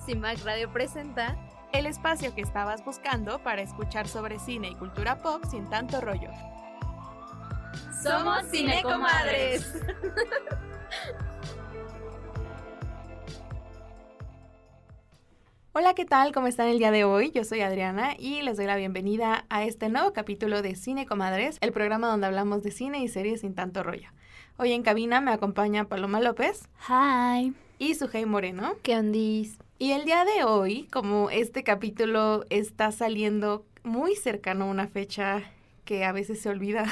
Cimac Radio presenta el espacio que estabas buscando para escuchar sobre cine y cultura pop sin tanto rollo. ¡Somos Cinecomadres! Hola, ¿qué tal? ¿Cómo están el día de hoy? Yo soy Adriana y les doy la bienvenida a este nuevo capítulo de Cinecomadres, el programa donde hablamos de cine y series sin tanto rollo. Hoy en cabina me acompaña Paloma López. Hi. Y Sujei Moreno. ¿Qué ondis? Y el día de hoy, como este capítulo está saliendo muy cercano a una fecha que a veces se olvida.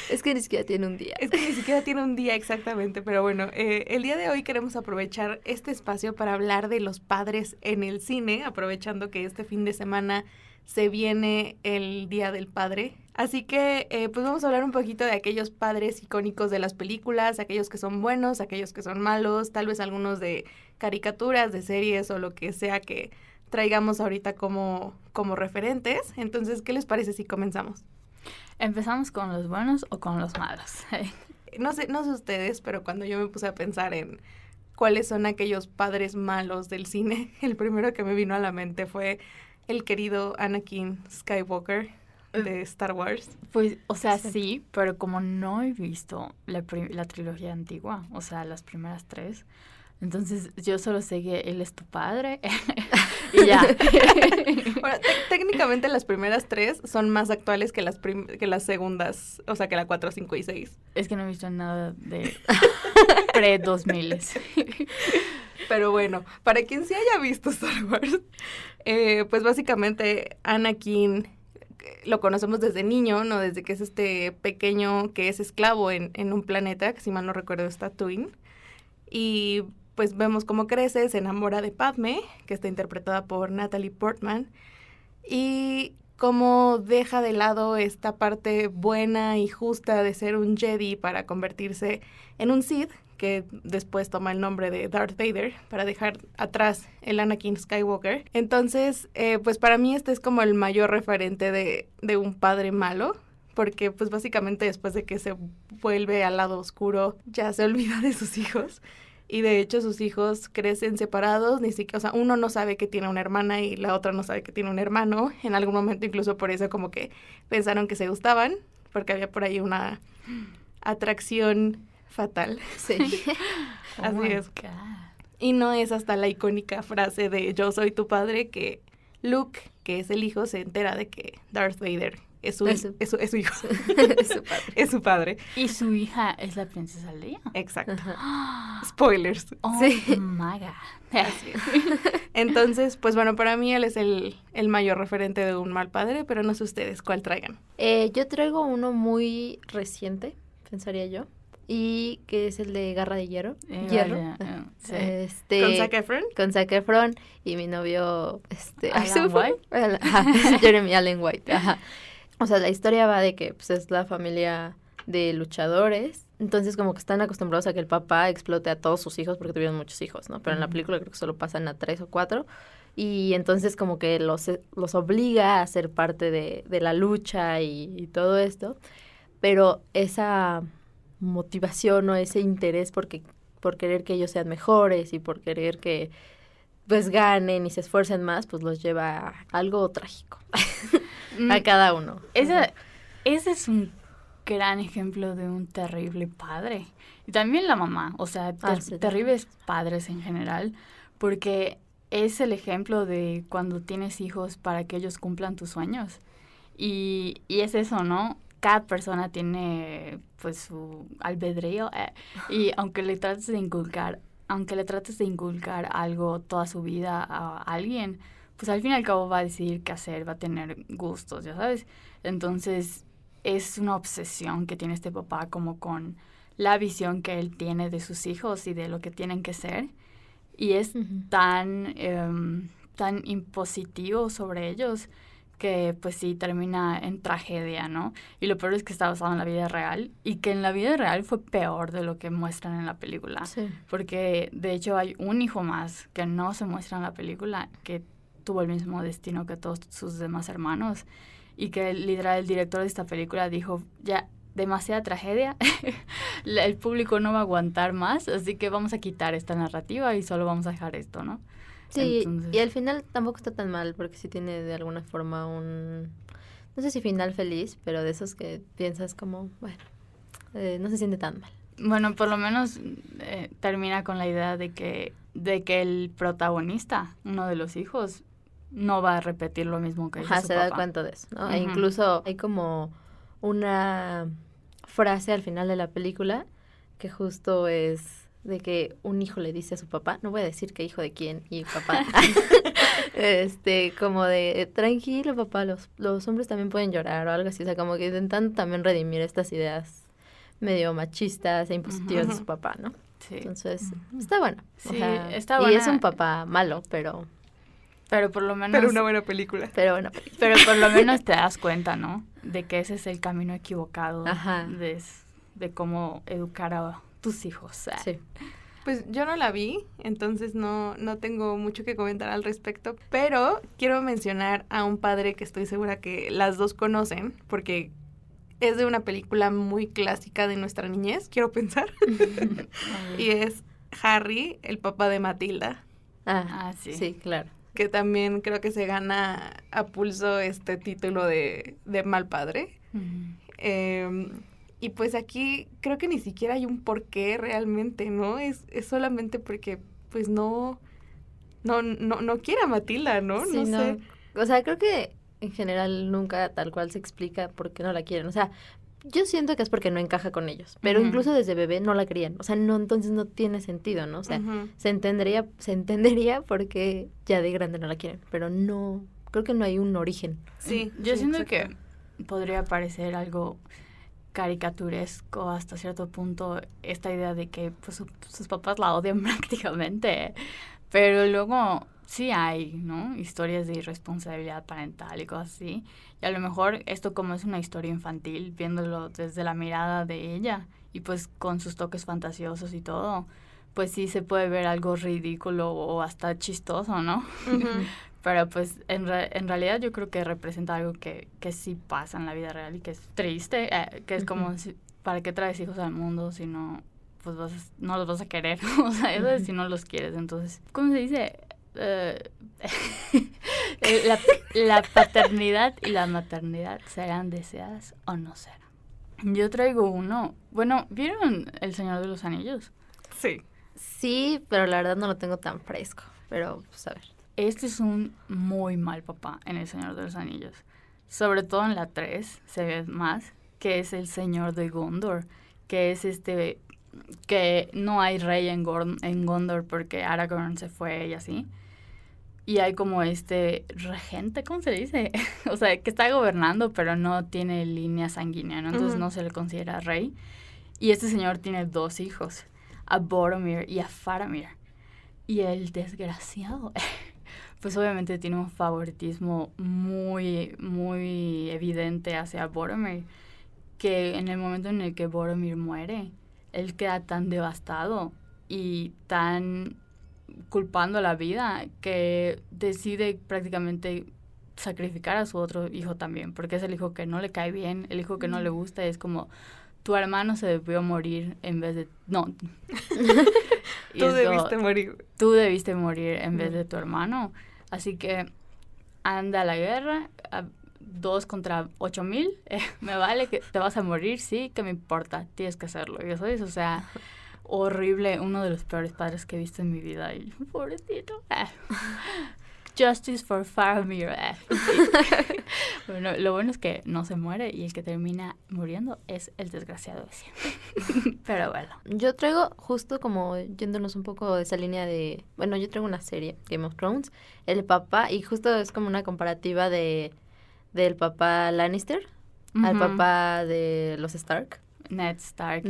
Es que ni siquiera tiene un día. Es que ni siquiera tiene un día exactamente, pero bueno, el día de hoy queremos aprovechar este espacio para hablar de los padres en el cine, aprovechando que este fin de semana se viene el Día del Padre. Así que pues vamos a hablar un poquito de aquellos padres icónicos de las películas, aquellos que son buenos, aquellos que son malos, tal vez algunos de caricaturas, de series o lo que sea que traigamos ahorita como referentes. Entonces, ¿qué les parece si comenzamos? ¿Empezamos con los buenos o con los malos? No sé ustedes, pero cuando yo me puse a pensar en cuáles son aquellos padres malos del cine, el primero que me vino a la mente fue el querido Anakin Skywalker de Star Wars. Pues, o sea, sí, pero como no he visto la trilogía antigua, o sea, las primeras 3, entonces yo solo sé que él es tu padre y ya. Bueno, técnicamente las primeras 3 son más actuales que las segundas, o sea, que la 4, 5 y 6. Es que no he visto nada de pre-2000. Pero bueno, para quien sí haya visto Star Wars, pues básicamente Anakin lo conocemos desde niño, ¿no? Desde que es este pequeño que es esclavo en un planeta, que si mal no recuerdo es Tatooine. Y pues vemos cómo crece, se enamora de Padme, que está interpretada por Natalie Portman, y cómo deja de lado esta parte buena y justa de ser un Jedi para convertirse en un Sith, que después toma el nombre de Darth Vader, para dejar atrás el Anakin Skywalker. Entonces, pues para mí este es como el mayor referente de un padre malo, porque pues básicamente después de que se vuelve al lado oscuro, ya se olvida de sus hijos. Y de hecho sus hijos crecen separados, ni siquiera, o sea, uno no sabe que tiene una hermana y la otra no sabe que tiene un hermano. En algún momento incluso por eso como que pensaron que se gustaban, porque había por ahí una atracción fatal. Sí. Así es. God. Y no es hasta la icónica frase de yo soy tu padre que Luke, que es el hijo, se entera de que Darth Vader es su hijo. Es su padre. Es su padre. Y su hija es la princesa Leia. Exacto. Spoilers. Oh, sí. My God. Así es. Entonces, pues bueno, para mí él es el mayor referente de un mal padre, pero no sé ustedes cuál traigan. Yo traigo uno muy reciente, pensaría yo, y que es el de Garra de Hierro. Sí. ¿Con Zac Efron? Con Zac Efron y mi novio, Alan White. Jeremy Allen White. Ajá. O sea, la historia va de que pues, es la familia de luchadores. Entonces, como que están acostumbrados a que el papá explote a todos sus hijos porque tuvieron muchos hijos, ¿no? Pero en la película creo que solo pasan a 3 o 4. Y entonces como que los obliga a ser parte de la lucha y todo esto. Pero esa motivación o ese interés por querer que ellos sean mejores y por querer que pues ganen y se esfuercen más, pues los lleva a algo trágico a cada uno. Ese es un gran ejemplo de un terrible padre. Y también la mamá, o sea, terribles padres en general, porque es el ejemplo de cuando tienes hijos para que ellos cumplan tus sueños. Y es eso, ¿no? Cada persona tiene pues su albedrío y aunque le trates de inculcar algo toda su vida a alguien, pues al fin y al cabo va a decidir qué hacer, va a tener gustos, ya sabes. Entonces es una obsesión que tiene este papá como con la visión que él tiene de sus hijos y de lo que tienen que ser. Y es tan impositivo sobre ellos que pues sí termina en tragedia, ¿no? Y lo peor es que está basado en la vida real y que en la vida real fue peor de lo que muestran en la película. Sí. Porque de hecho hay un hijo más que no se muestra en la película que tuvo el mismo destino que todos sus demás hermanos y que literal el director de esta película dijo, ya demasiada tragedia, el público no va a aguantar más, así que vamos a quitar esta narrativa y solo vamos a dejar esto, ¿no? Sí, entonces, y al final tampoco está tan mal, porque sí tiene de alguna forma no sé si final feliz, pero de esos que piensas como, bueno, no se siente tan mal. Bueno, por lo menos termina con la idea de que el protagonista, uno de los hijos, no va a repetir lo mismo que hizo su papá. Se da cuenta de eso, ¿no? E incluso hay como una frase al final de la película que justo es de que un hijo le dice a su papá, no voy a decir qué hijo de quién y papá, como de, tranquilo papá, los hombres también pueden llorar o algo así, o sea, como que intentando también redimir estas ideas medio machistas e impositivas de su papá, ¿no? Sí. Entonces, está bueno. Sí, o sea, está buena. Y es un papá malo, pero por lo menos... Pero una buena película. Pero por lo menos te das cuenta, ¿no? De que ese es el camino equivocado de cómo educar a tus hijos. Sí. Pues yo no la vi, entonces no tengo mucho que comentar al respecto, pero quiero mencionar a un padre que estoy segura que las dos conocen, porque es de una película muy clásica de nuestra niñez, quiero pensar, y es Harry, el papá de Matilda. Sí. Sí, claro. Que también creo que se gana a pulso este título de mal padre. Y pues aquí creo que ni siquiera hay un porqué realmente, ¿no? Es solamente porque pues no quiere a Matilda, ¿no? Sí, no sé. O sea, creo que en general nunca tal cual se explica por qué no la quieren. O sea, yo siento que es porque no encaja con ellos, pero incluso desde bebé no la querían. O sea, entonces no tiene sentido, ¿no? O sea, se entendería porque ya de grande no la quieren, pero no, creo que no hay un origen. Sí, yo siento exacto. que podría parecer algo caricaturesco hasta cierto punto esta idea de que pues sus papás la odian prácticamente, pero luego sí hay, ¿no? Historias de irresponsabilidad parental y cosas así, y a lo mejor esto como es una historia infantil, viéndolo desde la mirada de ella y pues con sus toques fantasiosos y todo, pues sí se puede ver algo ridículo o hasta chistoso, ¿no? Pero pues en realidad yo creo que representa algo que sí pasa en la vida real y que es triste, que es como, ¿para qué traes hijos al mundo si no, pues no los vas a querer? O sea, eso es si no los quieres. Entonces, ¿cómo se dice? La paternidad y la maternidad serán deseadas o no serán. Yo traigo uno. Bueno, ¿vieron El Señor de los Anillos? Sí. Sí, pero la verdad no lo tengo tan fresco. Pero, pues a ver. Este es un muy mal papá en El Señor de los Anillos. Sobre todo en la 3 se ve más, que es el Señor de Gondor, que es que no hay rey en Gondor porque Aragorn se fue y así. Y hay como regente, ¿cómo se dice? O sea, que está gobernando, pero no tiene línea sanguínea, ¿no? Entonces no se le considera rey. Y este señor tiene 2 hijos, a Boromir y a Faramir. Y el desgraciado, pues obviamente tiene un favoritismo muy, muy evidente hacia Boromir, que en el momento en el que Boromir muere, él queda tan devastado y tan culpando la vida que decide prácticamente sacrificar a su otro hijo también, porque es el hijo que no le cae bien, el hijo que no le gusta, es como, tu hermano se debió morir en vez de... No. Debiste morir. Tú debiste morir en vez de tu hermano. Así que anda a la guerra, 2 contra 8,000, me vale que te vas a morir, sí, que me importa, tienes que hacerlo. Y eso es, o sea, horrible, uno de los peores padres que he visto en mi vida. Y pobrecito. Justice for Faramir. Bueno, lo bueno es que no se muere y el que termina muriendo es el desgraciado ese. Pero bueno. Yo traigo justo como yéndonos un poco de esa línea de... Bueno, yo traigo una serie, Game of Thrones, el papá, y justo es como una comparativa del papá Lannister al papá de los Stark. Ned Stark.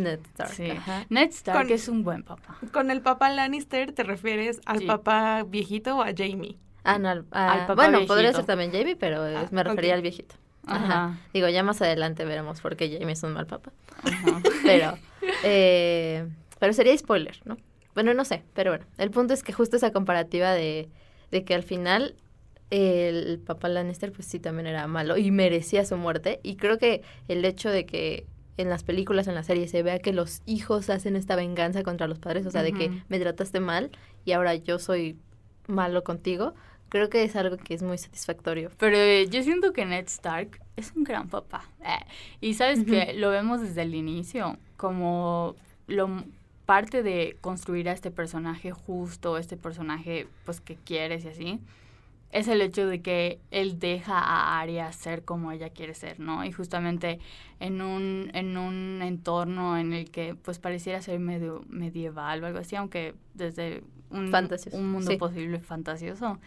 Sí. Ajá. Ned Stark es un buen papá. ¿Con el papá Lannister te refieres al papá viejito o a Jaime? No, al papá bueno, viejito. podría ser también Jaime, pero me refería al viejito. Ajá. Digo, ya más adelante veremos por qué Jaime es un mal papá. Ajá. Pero sería spoiler, ¿no? Bueno, no sé, pero bueno. El punto es que justo esa comparativa de que al final el papá Lannister pues sí también era malo y merecía su muerte. Y creo que el hecho de que en las películas, en la serie, se vea que los hijos hacen esta venganza contra los padres, o sea, de que me trataste mal y ahora yo soy malo contigo, creo que es algo que es muy satisfactorio. Pero yo siento que Ned Stark es un gran papá. Y sabes que lo vemos desde el inicio, como parte de construir a este personaje justo, este personaje pues que quieres y así, es el hecho de que él deja a Arya ser como ella quiere ser, ¿no? Y justamente en un entorno en el que pues pareciera ser medio medieval o algo así, aunque desde un mundo posible fantasioso.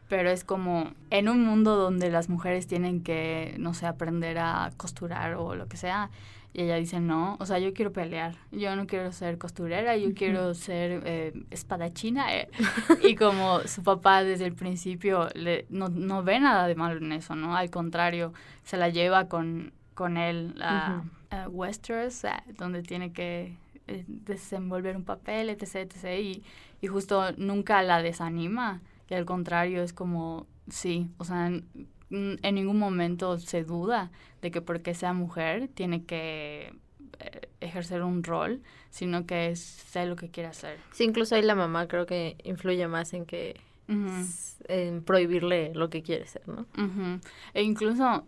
Pero es como en un mundo donde las mujeres tienen que, no sé, aprender a costurar o lo que sea. Y ella dice, no, o sea, yo quiero pelear. Yo no quiero ser costurera, yo quiero ser espadachina. Y como su papá desde el principio no ve nada de malo en eso, ¿no? Al contrario, se la lleva con él a Westeros, donde tiene que desenvolver un papel, etc., etc. Y justo nunca la desanima. Y al contrario, es como, sí, o sea, en ningún momento se duda de que porque sea mujer tiene que ejercer un rol, sino que es sé lo que quiere hacer. Sí, incluso ahí la mamá creo que influye más en que en prohibirle lo que quiere ser, ¿no? E incluso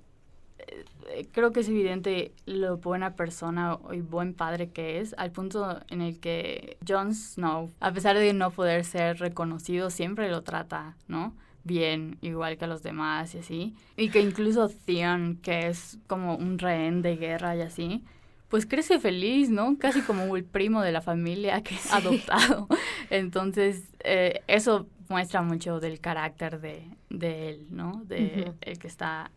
creo que es evidente lo buena persona y buen padre que es, al punto en el que Jon Snow, a pesar de no poder ser reconocido, siempre lo trata, ¿no? Bien, igual que a los demás y así. Y que incluso Theon, que es como un rehén de guerra y así, pues crece feliz, ¿no? Casi como el primo de la familia que es adoptado. Entonces, eso muestra mucho del carácter de él, ¿no? De el que está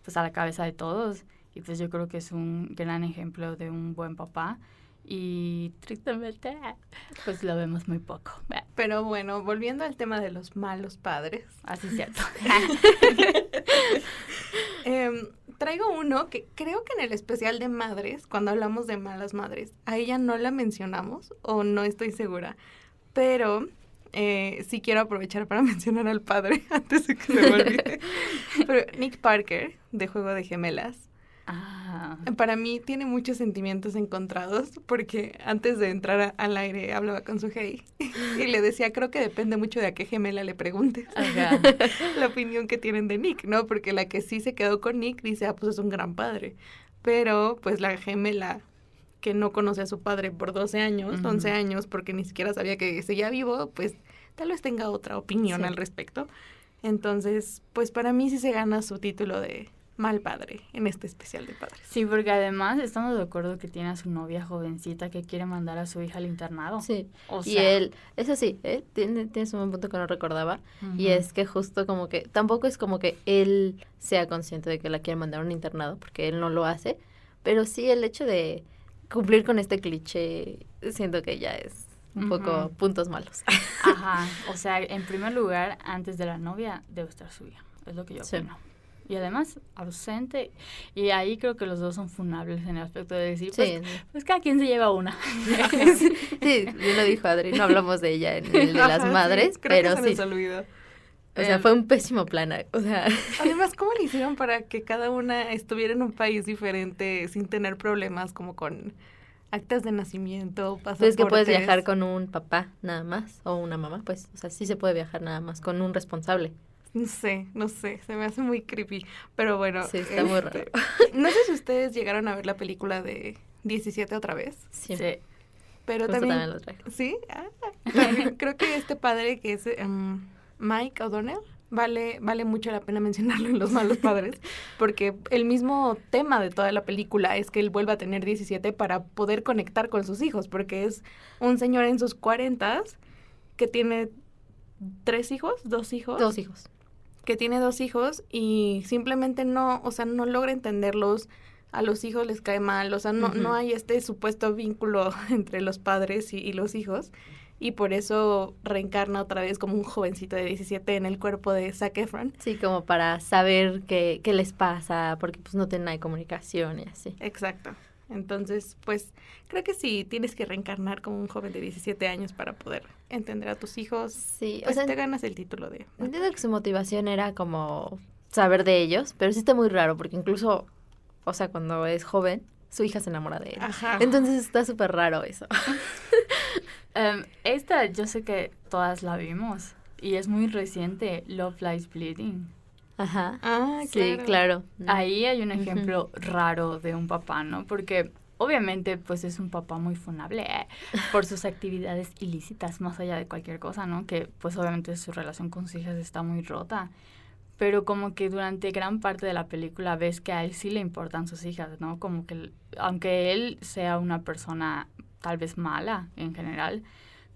pues a la cabeza de todos, y pues yo creo que es un gran ejemplo de un buen papá, y tristemente pues lo vemos muy poco. Pero bueno, volviendo al tema de los malos padres. Así es cierto. Traigo uno que creo que en el especial de madres, cuando hablamos de malas madres, a ella no la mencionamos, o no estoy segura, pero sí quiero aprovechar para mencionar al padre antes de que se me olvide. Pero Nick Parker, de Juego de Gemelas, para mí tiene muchos sentimientos encontrados, porque antes de entrar al aire hablaba con su hey y le decía, creo que depende mucho de a qué gemela le preguntes la opinión que tienen de Nick, ¿no? Porque la que sí se quedó con Nick dice, pues es un gran padre, pero pues la gemela que no conoce a su padre por 12 años, 11 años, porque ni siquiera sabía que seguía vivo, pues tal vez tenga otra opinión al respecto. Entonces, pues para mí sí se gana su título de mal padre en este especial de padres. Sí, porque además estamos de acuerdo que tiene a su novia jovencita que quiere mandar a su hija al internado. Sí, y él, eso sí, tienes un buen punto que no recordaba, y es que justo como que, tampoco es como que él sea consciente de que la quiere mandar a un internado, porque él no lo hace, pero sí el hecho de cumplir con este cliché, siento que ya es un poco puntos malos. O sea, en primer lugar, antes de la novia, debe estar su hija, es lo que yo opino. Y además, ausente, y ahí creo que los dos son funables en el aspecto de decir, pues cada quien se lleva una. Sí, bien lo dijo Adri, no hablamos de ella en el de las madres, creo pero que se nos olvidó. O sea, fue un pésimo plan, o sea. Además, ¿cómo le hicieron para que cada una estuviera en un país diferente sin tener problemas como con actas de nacimiento, pasaportes? Pues que puedes viajar con un papá nada más, o una mamá, pues, o sea, sí se puede viajar nada más con un responsable. No sé, se me hace muy creepy, pero bueno. Sí, está muy raro. No sé si ustedes llegaron a ver la película de 17 otra vez. Sí. Pero justo también lo traje. ¿Sí? También creo que este padre que es Mike O'Donnell, vale mucho la pena mencionarlo en Los Malos Padres, porque el mismo tema de toda la película es que él vuelve a tener 17 para poder conectar con sus hijos, porque es un señor en sus 40s que tiene 2 hijos. Que tiene 2 hijos y simplemente no logra entenderlos, a los hijos les cae mal, o sea, no hay este supuesto vínculo entre los padres y los hijos, y por eso reencarna otra vez como un jovencito de 17 en el cuerpo de Zac Efron. Sí, como para saber qué les pasa, porque pues no tienen nada de comunicación y así. Exacto. Entonces, pues, creo que sí, tienes que reencarnar como un joven de 17 años para poder entender a tus hijos. Sí, pues, o sea, te ganas el título de... Entiendo que su motivación era como saber de ellos, pero sí está muy raro, porque incluso, o sea, cuando es joven, su hija se enamora de él. Ajá. Entonces está súper raro eso. Esta yo sé que todas la vimos y es muy reciente, Love Lies Bleeding. Ajá. Ah, sí, claro. Ahí hay un ejemplo raro de un papá, ¿no? Porque obviamente pues es un papá muy funable por sus actividades ilícitas, más allá de cualquier cosa, ¿no? Que pues obviamente su relación con sus hijas está muy rota. Pero como que durante gran parte de la película ves que a él sí le importan sus hijas, ¿no? Como que aunque él sea una persona tal vez mala en general,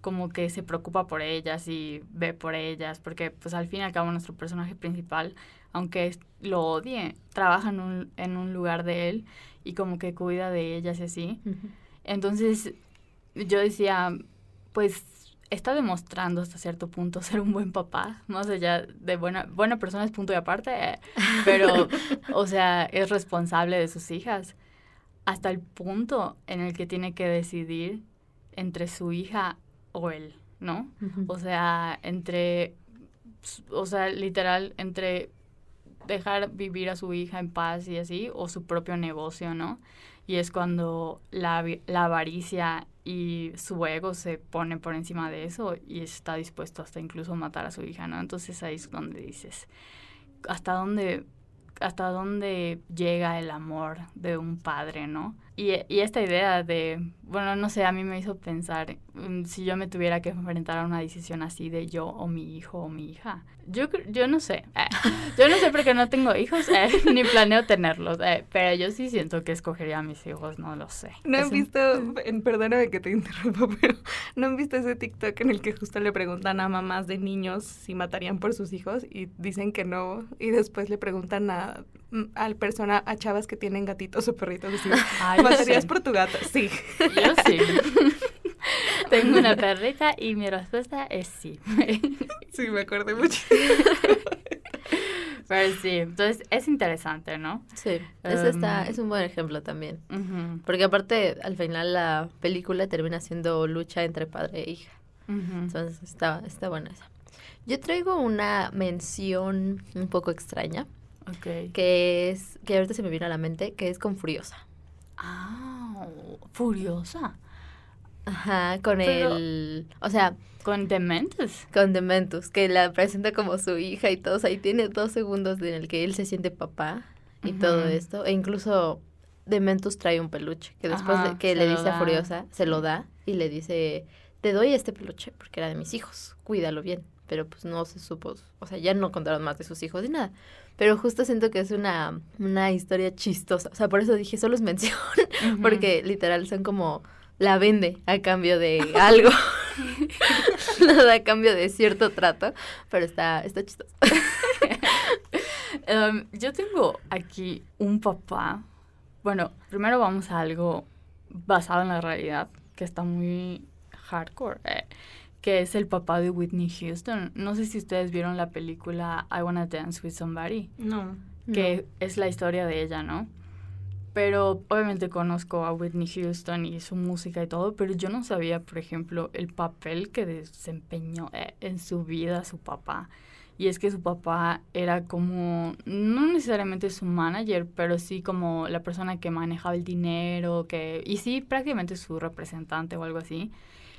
como que se preocupa por ellas y ve por ellas, porque pues al fin y al cabo nuestro personaje principal, aunque lo odie, trabaja en un lugar de él y como que cuida de ellas y así. Uh-huh. Entonces yo decía, pues está demostrando hasta cierto punto ser un buen papá, más allá de buena persona es punto y aparte, pero o sea, es responsable de sus hijas hasta el punto en el que tiene que decidir entre su hija o él, ¿no? Uh-huh. O sea, literal, entre dejar vivir a su hija en paz y así, o su propio negocio, ¿no? Y es cuando la avaricia y su ego se pone por encima de eso y está dispuesto hasta incluso matar a su hija, ¿no? Entonces ahí es donde dices, ¿hasta dónde llega el amor de un padre, ¿no? Y esta idea de, bueno, no sé, a mí me hizo pensar, si yo me tuviera que enfrentar a una decisión así de yo o mi hijo o mi hija. Yo no sé. Yo no sé porque no tengo hijos, ni planeo tenerlos, pero yo sí siento que escogería a mis hijos, no lo sé. ¿No han visto, perdóname que te interrumpa, pero no han visto ese TikTok en el que justo le preguntan a mamás de niños si matarían por sus hijos y dicen que no, y después le preguntan a chavas que tienen gatitos o perritos, así, ¿matarías por tu gato? Sí. Yo sí. Tengo una perrita y mi respuesta es sí. Sí, me acordé mucho. Pero sí, entonces es interesante, ¿no? Sí, es un buen ejemplo también. Uh-huh. Porque aparte, al final la película termina siendo lucha entre padre e hija. Uh-huh. Entonces está buena esa. Yo traigo una mención un poco extraña. Okay. Que ahorita se me vino a la mente, que es con Furiosa. Ah, Furiosa. Ajá, con con Dementus. Con Dementus, que la presenta como su hija y todos. Ahí tiene 2 segundos en el que él se siente papá y todo esto. E incluso Dementus trae un peluche, que después que le dice a Furiosa, se lo da y le dice, te doy este peluche porque era de mis hijos, cuídalo bien. Pero pues no se supo, o sea, ya no contaron más de sus hijos ni nada. Pero justo siento que es una historia chistosa. O sea, por eso dije, solo es mención, uh-huh. Porque literal son como, la vende a cambio de algo. Nada a cambio de cierto trato, pero está chistoso. Yo tengo aquí un papá. Bueno, primero vamos a algo basado en la realidad, que está muy hardcore, que es el papá de Whitney Houston. No sé si ustedes vieron la película I Wanna Dance With Somebody. No. Que es la historia de ella, ¿no? Pero obviamente conozco a Whitney Houston y su música y todo, pero yo no sabía, por ejemplo, el papel que desempeñó en su vida su papá. Y es que su papá era como, no necesariamente su manager, pero sí como la persona que manejaba el dinero, y sí, prácticamente su representante o algo así.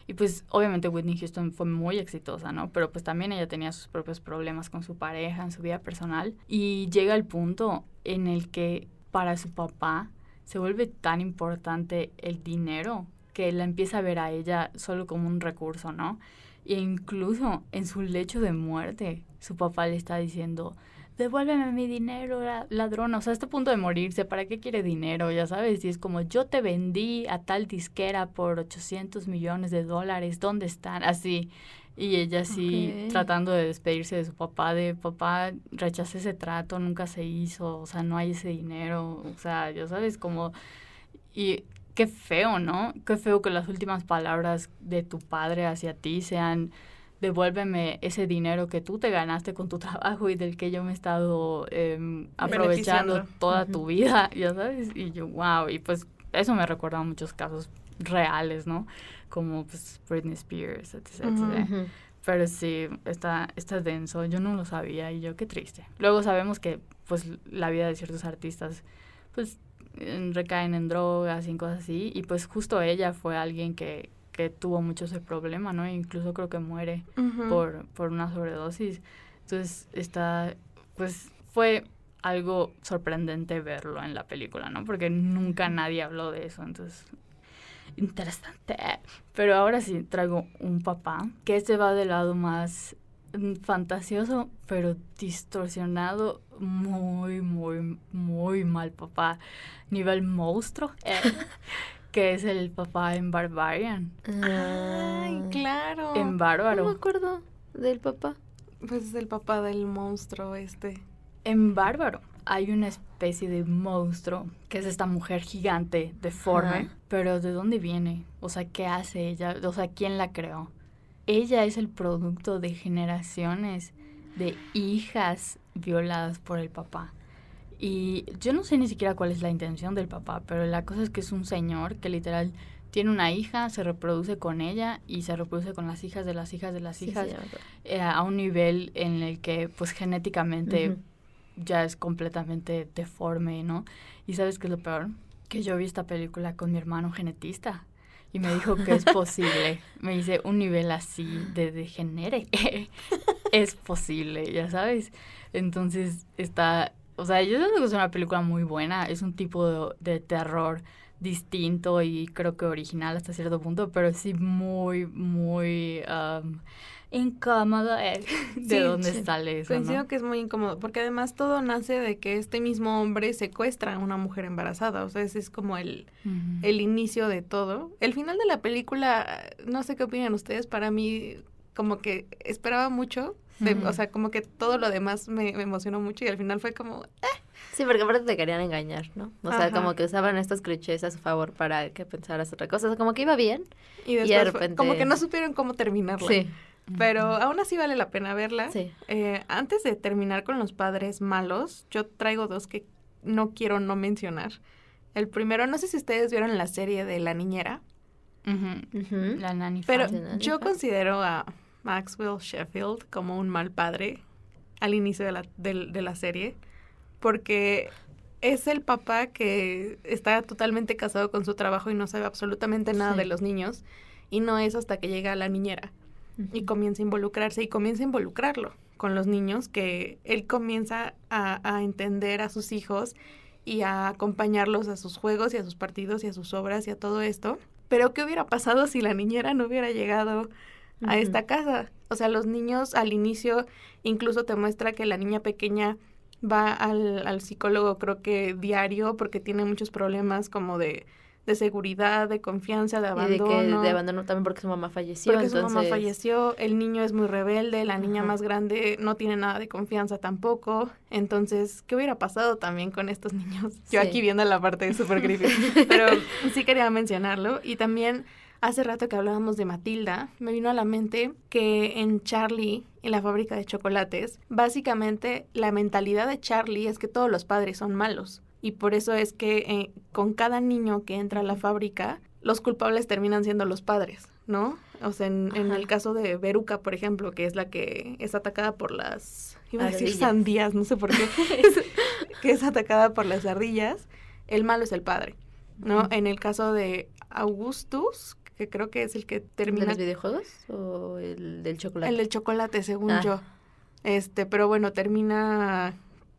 Y pues obviamente Whitney Houston fue muy exitosa, ¿no? Pero pues también ella tenía sus propios problemas con su pareja, en su vida personal. Y llega el punto en el que para su papá se vuelve tan importante el dinero que la empieza a ver a ella solo como un recurso, ¿no? E incluso en su lecho de muerte, su papá le está diciendo, devuélveme mi dinero, ladrón. O sea, a este punto de morirse, ¿para qué quiere dinero? Ya sabes, y es como, yo te vendí a tal disquera por $800 millones, ¿dónde están? Así, y ella sí, tratando de despedirse de su papá, papá, rechacé ese trato, nunca se hizo, o sea, no hay ese dinero, o sea, ya sabes, como, y qué feo, ¿no? Qué feo que las últimas palabras de tu padre hacia ti sean, devuélveme ese dinero que tú te ganaste con tu trabajo y del que yo me he estado aprovechando toda tu vida, ya sabes, y yo, wow, y pues eso me recuerda a muchos casos reales, ¿no? Como pues Britney Spears, etc. Uh-huh. Pero sí, está denso, yo no lo sabía y yo qué triste. Luego sabemos que pues la vida de ciertos artistas pues recaen en drogas y cosas así, y pues justo ella fue alguien que tuvo mucho ese problema, ¿no? Incluso creo que muere por una sobredosis. Entonces pues fue algo sorprendente verlo en la película, ¿no? Porque nunca nadie habló de eso, entonces interesante. Pero ahora sí traigo un papá que va del lado más fantasioso, pero distorsionado, muy, muy, muy mal papá, nivel monstruo, que es el papá en Barbarian. Ay, claro. En Bárbaro. No me acuerdo del papá. Pues es el papá del monstruo En Bárbaro hay una especie de monstruo, que es esta mujer gigante, deforme, pero ¿de dónde viene? O sea, ¿qué hace ella? O sea, ¿quién la creó? Ella es el producto de generaciones de hijas violadas por el papá. Y yo no sé ni siquiera cuál es la intención del papá, pero la cosa es que es un señor que literal tiene una hija, se reproduce con ella y se reproduce con las hijas de las hijas de las hijas, a un nivel en el que pues genéticamente ya es completamente deforme, ¿no? Y ¿sabes qué es lo peor? Que yo vi esta película con mi hermano genetista y me dijo que es posible. Me dice, un nivel así de degenere es posible, ya sabes. Entonces o sea, yo creo que es una película muy buena, es un tipo de terror distinto y creo que original hasta cierto punto, pero sí muy, muy incómodo de dónde sale eso, Coincido, ¿no? que es muy incómodo, porque además todo nace de que este mismo hombre secuestra a una mujer embarazada, o sea, ese es como el inicio de todo. El final de la película, no sé qué opinan ustedes, para mí como que esperaba mucho, o sea, como que todo lo demás me emocionó mucho y al final fue como... Sí, porque aparte te querían engañar, ¿no? O sea, como que usaban estos clichés a su favor para que pensaras otra cosa. O sea, como que iba bien y después de repente... como que no supieron cómo terminarla. Sí. Pero aún así vale la pena verla. Sí. Antes de terminar con los padres malos, yo traigo dos que no quiero no mencionar. El primero, no sé si ustedes vieron la serie de La Niñera. La Nanny Pero Fan. yo considero a Maxwell Sheffield como un mal padre al inicio de la serie, porque es el papá que está totalmente casado con su trabajo y no sabe absolutamente nada de los niños, y no es hasta que llega la niñera y comienza a involucrarse y comienza a involucrarlo con los niños, que él comienza a entender a sus hijos y a acompañarlos a sus juegos y a sus partidos y a sus obras y a todo esto. Pero ¿qué hubiera pasado si la niñera no hubiera llegado a esta casa? O sea, los niños al inicio incluso te muestra que la niña pequeña va al psicólogo, creo que diario, porque tiene muchos problemas como de seguridad, de confianza, de abandono. De abandono también porque su mamá falleció. Porque su mamá falleció, el niño es muy rebelde, la niña más grande no tiene nada de confianza tampoco. Entonces, ¿qué hubiera pasado también con estos niños? Yo aquí viendo la parte súper creepy, pero sí quería mencionarlo. Y también, hace rato que hablábamos de Matilda, me vino a la mente que en Charlie, en la fábrica de chocolates, básicamente la mentalidad de Charlie es que todos los padres son malos. Y por eso es que con cada niño que entra a la fábrica, los culpables terminan siendo los padres, ¿no? O sea, en el caso de Veruca, por ejemplo, que es la que es atacada por las... Iba a decir sandías, no sé por qué. Que es atacada por las ardillas, el malo es el padre, ¿no? En el caso de Augustus, que creo que es el que termina... ¿De los videojuegos o el del chocolate? El del chocolate, según yo. Pero bueno, termina...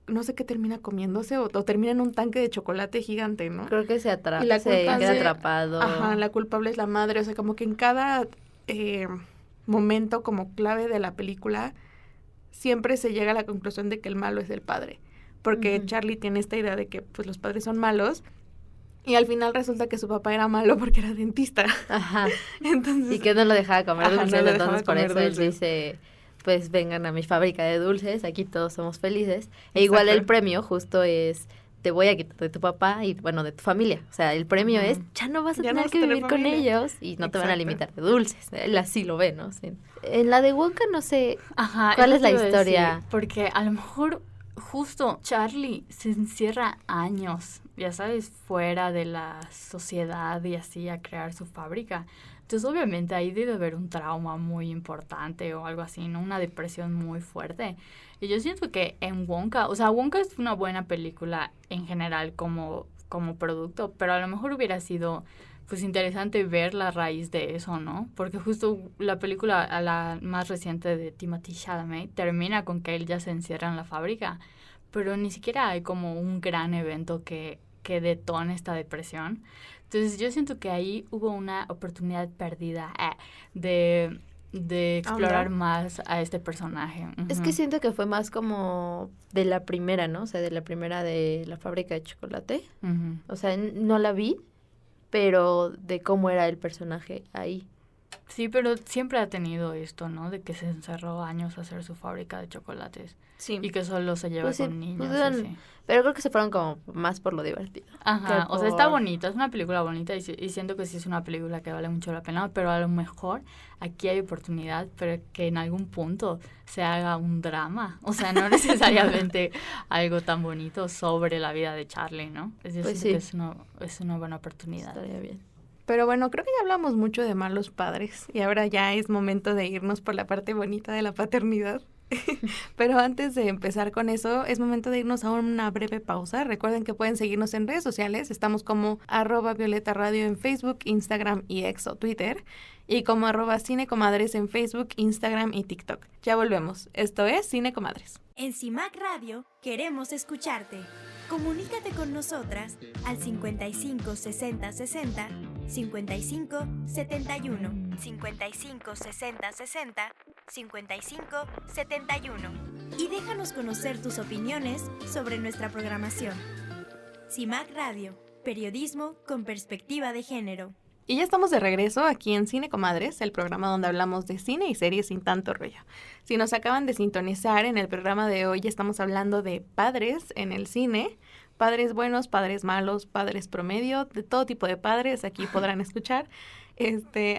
No sé qué termina comiéndose o termina en un tanque de chocolate gigante, ¿no? Creo que se queda atrapado. Ajá, la culpable es la madre. O sea, como que en cada momento como clave de la película siempre se llega a la conclusión de que el malo es el padre. Porque Charlie tiene esta idea de que pues los padres son malos y al final resulta que su papá era malo porque era dentista. Ajá. Entonces, y que no lo dejaba comer dulces, entonces por eso dulces. Él dice... pues vengan a mi fábrica de dulces, aquí todos somos felices. E igual el premio justo es, te voy a quitar de tu papá y, bueno, de tu familia. O sea, el premio es, ya no vas a tener que vivir con ellos y no te van a limitar de dulces. Él así lo ve, ¿no? Sí. En la de Wonka no sé cuál es la historia. Decir, porque a lo mejor justo Charlie se encierra años, ya sabes, fuera de la sociedad y así a crear su fábrica. Entonces, obviamente, ahí debe haber un trauma muy importante o algo así, ¿no? Una depresión muy fuerte. Y yo siento que en Wonka, o sea, Wonka es una buena película en general como como producto, pero a lo mejor hubiera sido pues interesante ver la raíz de eso, ¿no? Porque justo la película, la más reciente de Timothée Chalamet, termina con que él ya se encierra en la fábrica, pero ni siquiera hay como un gran evento que detone esta depresión. Entonces yo siento que ahí hubo una oportunidad perdida de explorar más a este personaje. Es que siento que fue más como de la primera, ¿no? O sea, de la primera de la fábrica de chocolate. O sea, no la vi, pero de cómo era el personaje ahí. Sí, pero siempre ha tenido esto, ¿no? De que se encerró años a hacer su fábrica de chocolates. Sí. Y que solo se lleva con niños. Pues, pero creo que se fueron como más por lo divertido. Ajá, o sea, está bonita, es una película bonita y siento que sí es una película que vale mucho la pena, pero a lo mejor aquí hay oportunidad pero que en algún punto se haga un drama. O sea, no necesariamente algo tan bonito sobre la vida de Charlie, ¿no? Es decir, pues sí. que es una buena oportunidad. Estaría bien. Pero bueno, creo que ya hablamos mucho de malos padres y ahora ya es momento de irnos por la parte bonita de la paternidad. Pero antes de empezar con eso, es momento de irnos a una breve pausa. Recuerden que pueden seguirnos en redes sociales. Estamos como @VioletaRadio en Facebook, Instagram y X o Twitter. Y como @Cinecomadres en Facebook, Instagram y TikTok. Ya volvemos. Esto es Cine Comadres. En CIMAC Radio queremos escucharte. Comunícate con nosotras al 55 60 60 55 71 55 60 60 55 71 y déjanos conocer tus opiniones sobre nuestra programación. CIMAC Radio, periodismo con perspectiva de género. Y ya estamos de regreso aquí en Cine Comadres, el programa donde hablamos de cine y series sin tanto rollo. Si nos acaban de sintonizar, en el programa de hoy estamos hablando de padres en el cine, padres buenos, padres malos, padres promedio, de todo tipo de padres, aquí podrán escuchar.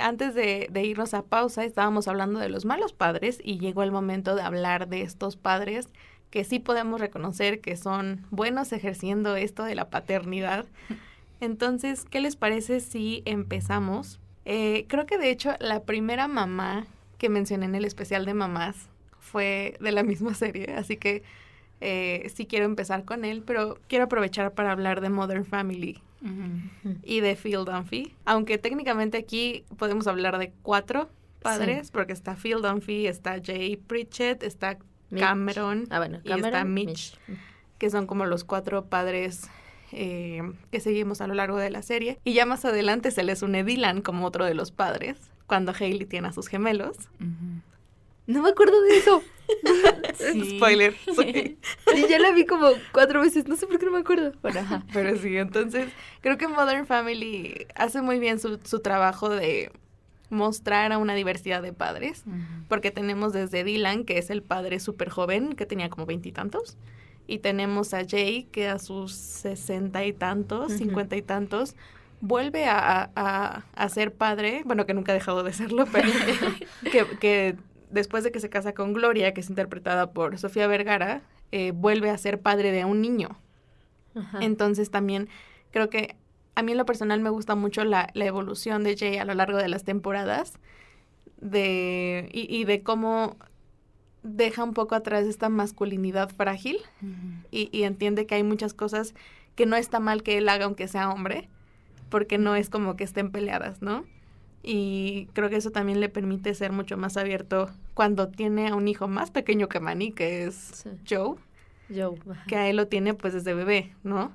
Antes de irnos a pausa, estábamos hablando de los malos padres y llegó el momento de hablar de estos padres que sí podemos reconocer que son buenos ejerciendo esto de la paternidad. Entonces, ¿qué les parece si empezamos? Creo que de hecho la primera mamá que mencioné en el especial de mamás fue de la misma serie, así que sí quiero empezar con él, pero quiero aprovechar para hablar de Modern Family y de Phil Dunphy, aunque técnicamente aquí podemos hablar de 4 padres, porque está Phil Dunphy, está Jay Pritchett, está Cameron, y está Mitch, que son como los 4 padres que seguimos a lo largo de la serie. Y ya más adelante se les une Dylan como otro de los padres, cuando Hailey tiene a sus gemelos. No me acuerdo de eso. Sí. Spoiler. Sí. Sí, ya la vi como 4 veces, no sé por qué no me acuerdo. Bueno, ajá. Pero sí, entonces creo que Modern Family hace muy bien su trabajo de mostrar a una diversidad de padres, porque tenemos desde Dylan, que es el padre súper joven, que tenía como 20 y tantos, y tenemos a Jay, que a sus 60 y tantos, 50 y tantos, vuelve a ser padre, bueno, que nunca ha dejado de serlo, pero que después de que se casa con Gloria, que es interpretada por Sofía Vergara, vuelve a ser padre de un niño. Ajá. Entonces también creo que a mí en lo personal me gusta mucho la evolución de Jay a lo largo de las temporadas, y de cómo deja un poco atrás esta masculinidad frágil y entiende que hay muchas cosas que no está mal que él haga aunque sea hombre, porque no es como que estén peleadas, ¿no? Y creo que eso también le permite ser mucho más abierto cuando tiene a un hijo más pequeño que Manny, que es Joe, que a él lo tiene pues desde bebé, ¿no?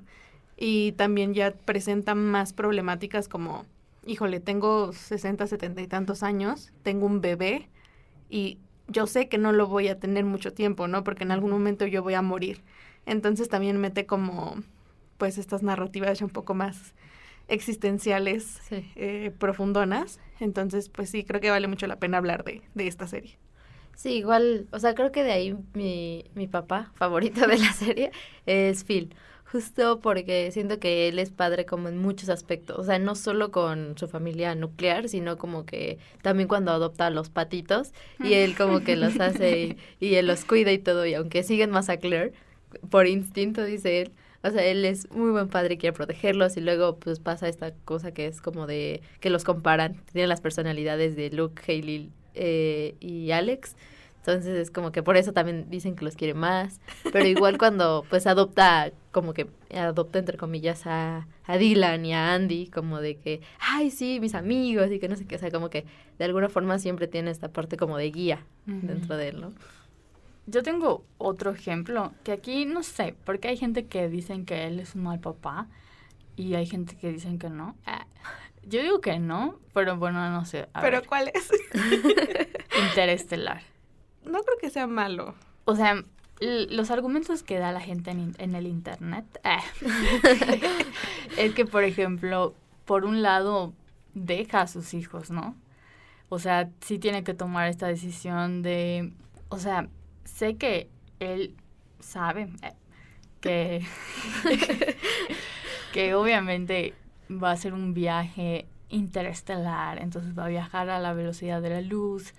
Y también ya presenta más problemáticas como, híjole, tengo 60, 70 y tantos años, tengo un bebé y yo sé que no lo voy a tener mucho tiempo, ¿no? Porque en algún momento yo voy a morir. Entonces también mete como, pues, estas narrativas un poco más existenciales, profundonas. Entonces, pues sí, creo que vale mucho la pena hablar de esta serie. Sí, igual, o sea, creo que de ahí mi papá favorito de la serie es Phil. Justo porque siento que él es padre como en muchos aspectos, o sea, no solo con su familia nuclear, sino como que también cuando adopta a los patitos y él como que los hace y él los cuida y todo, y aunque siguen más a Claire, por instinto, dice él, o sea, él es muy buen padre y quiere protegerlos y luego pues pasa esta cosa que es como de que los comparan, tienen las personalidades de Luke, Hailey y Alex. Entonces es como que por eso también dicen que los quiere más. Pero igual cuando pues adopta entre comillas a Dylan y a Andy, como de que, ay, sí, mis amigos y que no sé qué. O sea, como que de alguna forma siempre tiene esta parte como de guía dentro de él, ¿no? Yo tengo otro ejemplo, que aquí no sé, porque hay gente que dicen que él es un mal papá y hay gente que dicen que no. Yo digo que no, pero bueno, no sé. ¿Pero cuál es? Interestelar. No creo que sea malo. O sea, los argumentos que da la gente en el internet es que, por ejemplo, por un lado, deja a sus hijos, ¿no? O sea, sí tiene que tomar esta decisión de... O sea, sé que él sabe que obviamente va a ser un viaje interestelar, entonces va a viajar a la velocidad de la luz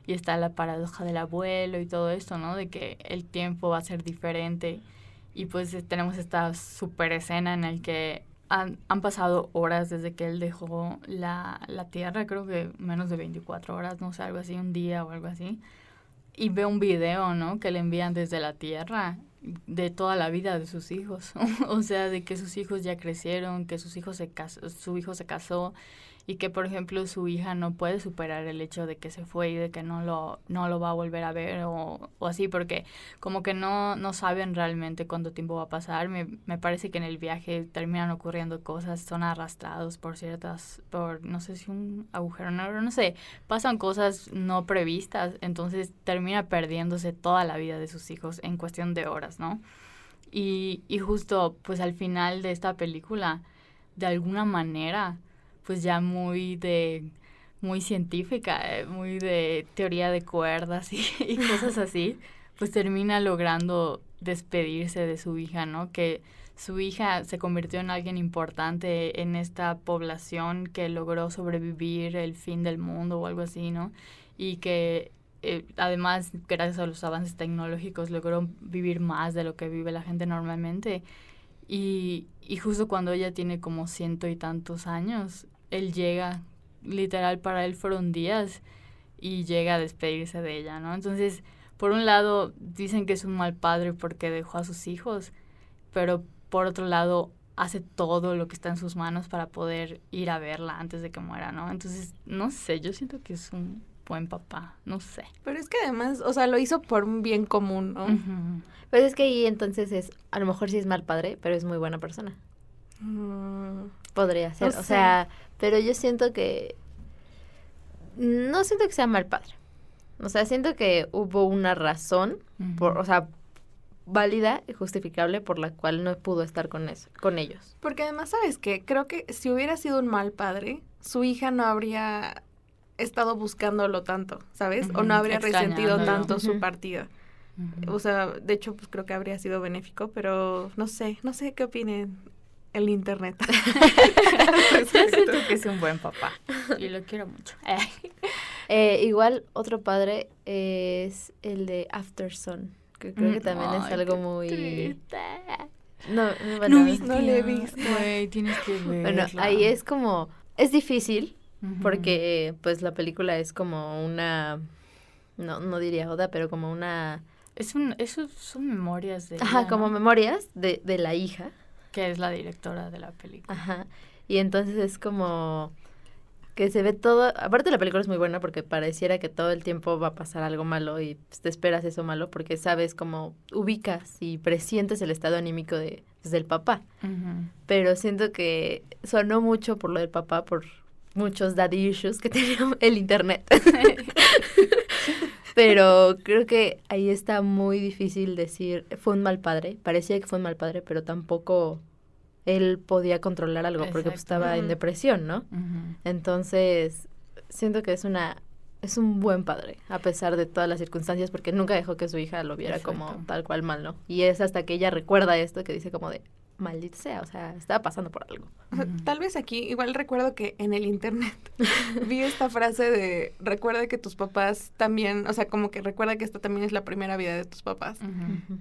y está la paradoja del abuelo y todo esto, ¿no? De que el tiempo va a ser diferente y pues tenemos esta super escena en el que han pasado horas desde que él dejó la Tierra, creo que menos de 24 horas, no sé, algo así, un día o algo así, y ve un video, ¿no? Que le envían desde la Tierra de toda la vida de sus hijos, o sea, de que sus hijos ya crecieron, que su hijo se casó y que, por ejemplo, su hija no puede superar el hecho de que se fue y de que no lo va a volver a ver o así, porque como que no saben realmente cuánto tiempo va a pasar. Me parece que en el viaje terminan ocurriendo cosas, son arrastrados por no sé si un agujero negro, no sé, pasan cosas no previstas, entonces termina perdiéndose toda la vida de sus hijos en cuestión de horas, ¿no? Y justo, pues al final de esta película, de alguna manera, pues ya muy científica, muy de teoría de cuerdas y cosas así, pues termina logrando despedirse de su hija, ¿no? Que su hija se convirtió en alguien importante en esta población que logró sobrevivir el fin del mundo o algo así, ¿no? Y que además, gracias a los avances tecnológicos, logró vivir más de lo que vive la gente normalmente. Y justo cuando ella tiene como 100 y tantos años, él llega, literal para él fueron días, y llega a despedirse de ella, ¿no? Entonces, por un lado, dicen que es un mal padre porque dejó a sus hijos, pero por otro lado, hace todo lo que está en sus manos para poder ir a verla antes de que muera, ¿no? Entonces, no sé, yo siento que es un buen papá, no sé. Pero es que además, o sea, lo hizo por un bien común, ¿no? Uh-huh. Pues es que ahí entonces a lo mejor sí es mal padre, pero es muy buena persona. Podría ser, no sé. O sea, pero yo siento que no siento que sea mal padre. O sea, siento que hubo una razón, o sea, válida y justificable por la cual no pudo estar con ellos. Porque además, ¿sabes qué? Creo que si hubiera sido un mal padre, su hija no habría estado buscándolo tanto, ¿sabes? O no habría resentido tanto su partida. O sea, de hecho, pues creo que habría sido benéfico, pero no sé qué opinen el internet. Yo siento que es un buen papá y lo quiero mucho. Igual otro padre es el de Aftersun, que creo que también es algo muy triste. No le he visto. Güey, tienes que verla. Bueno, ahí es como, es difícil porque pues la película es como una, no diría oda, pero como una... Son memorias de Ajá, ella, como ¿no? memorias de la hija. Que es la directora de la película. Ajá, y entonces es como que se ve todo, aparte la película es muy buena porque pareciera que todo el tiempo va a pasar algo malo y pues, te esperas eso malo porque sabes cómo ubicas y presientes el estado anímico del papá. Pero siento que sonó mucho por lo del papá, por muchos daddy issues que tenía el internet. Pero creo que ahí está muy difícil decir, fue un mal padre, parecía que fue un mal padre, pero tampoco él podía controlar algo porque pues, estaba en depresión, ¿no? Entonces, siento que es un buen padre, a pesar de todas las circunstancias, porque nunca dejó que su hija lo viera como tal cual mal, ¿no? Y es hasta que ella recuerda esto que dice como de, maldita sea, o sea, estaba pasando por algo. Tal vez aquí, igual recuerdo que en el internet vi esta frase de, recuerda que tus papás también, o sea, como que recuerda que esta también es la primera vida de tus papás.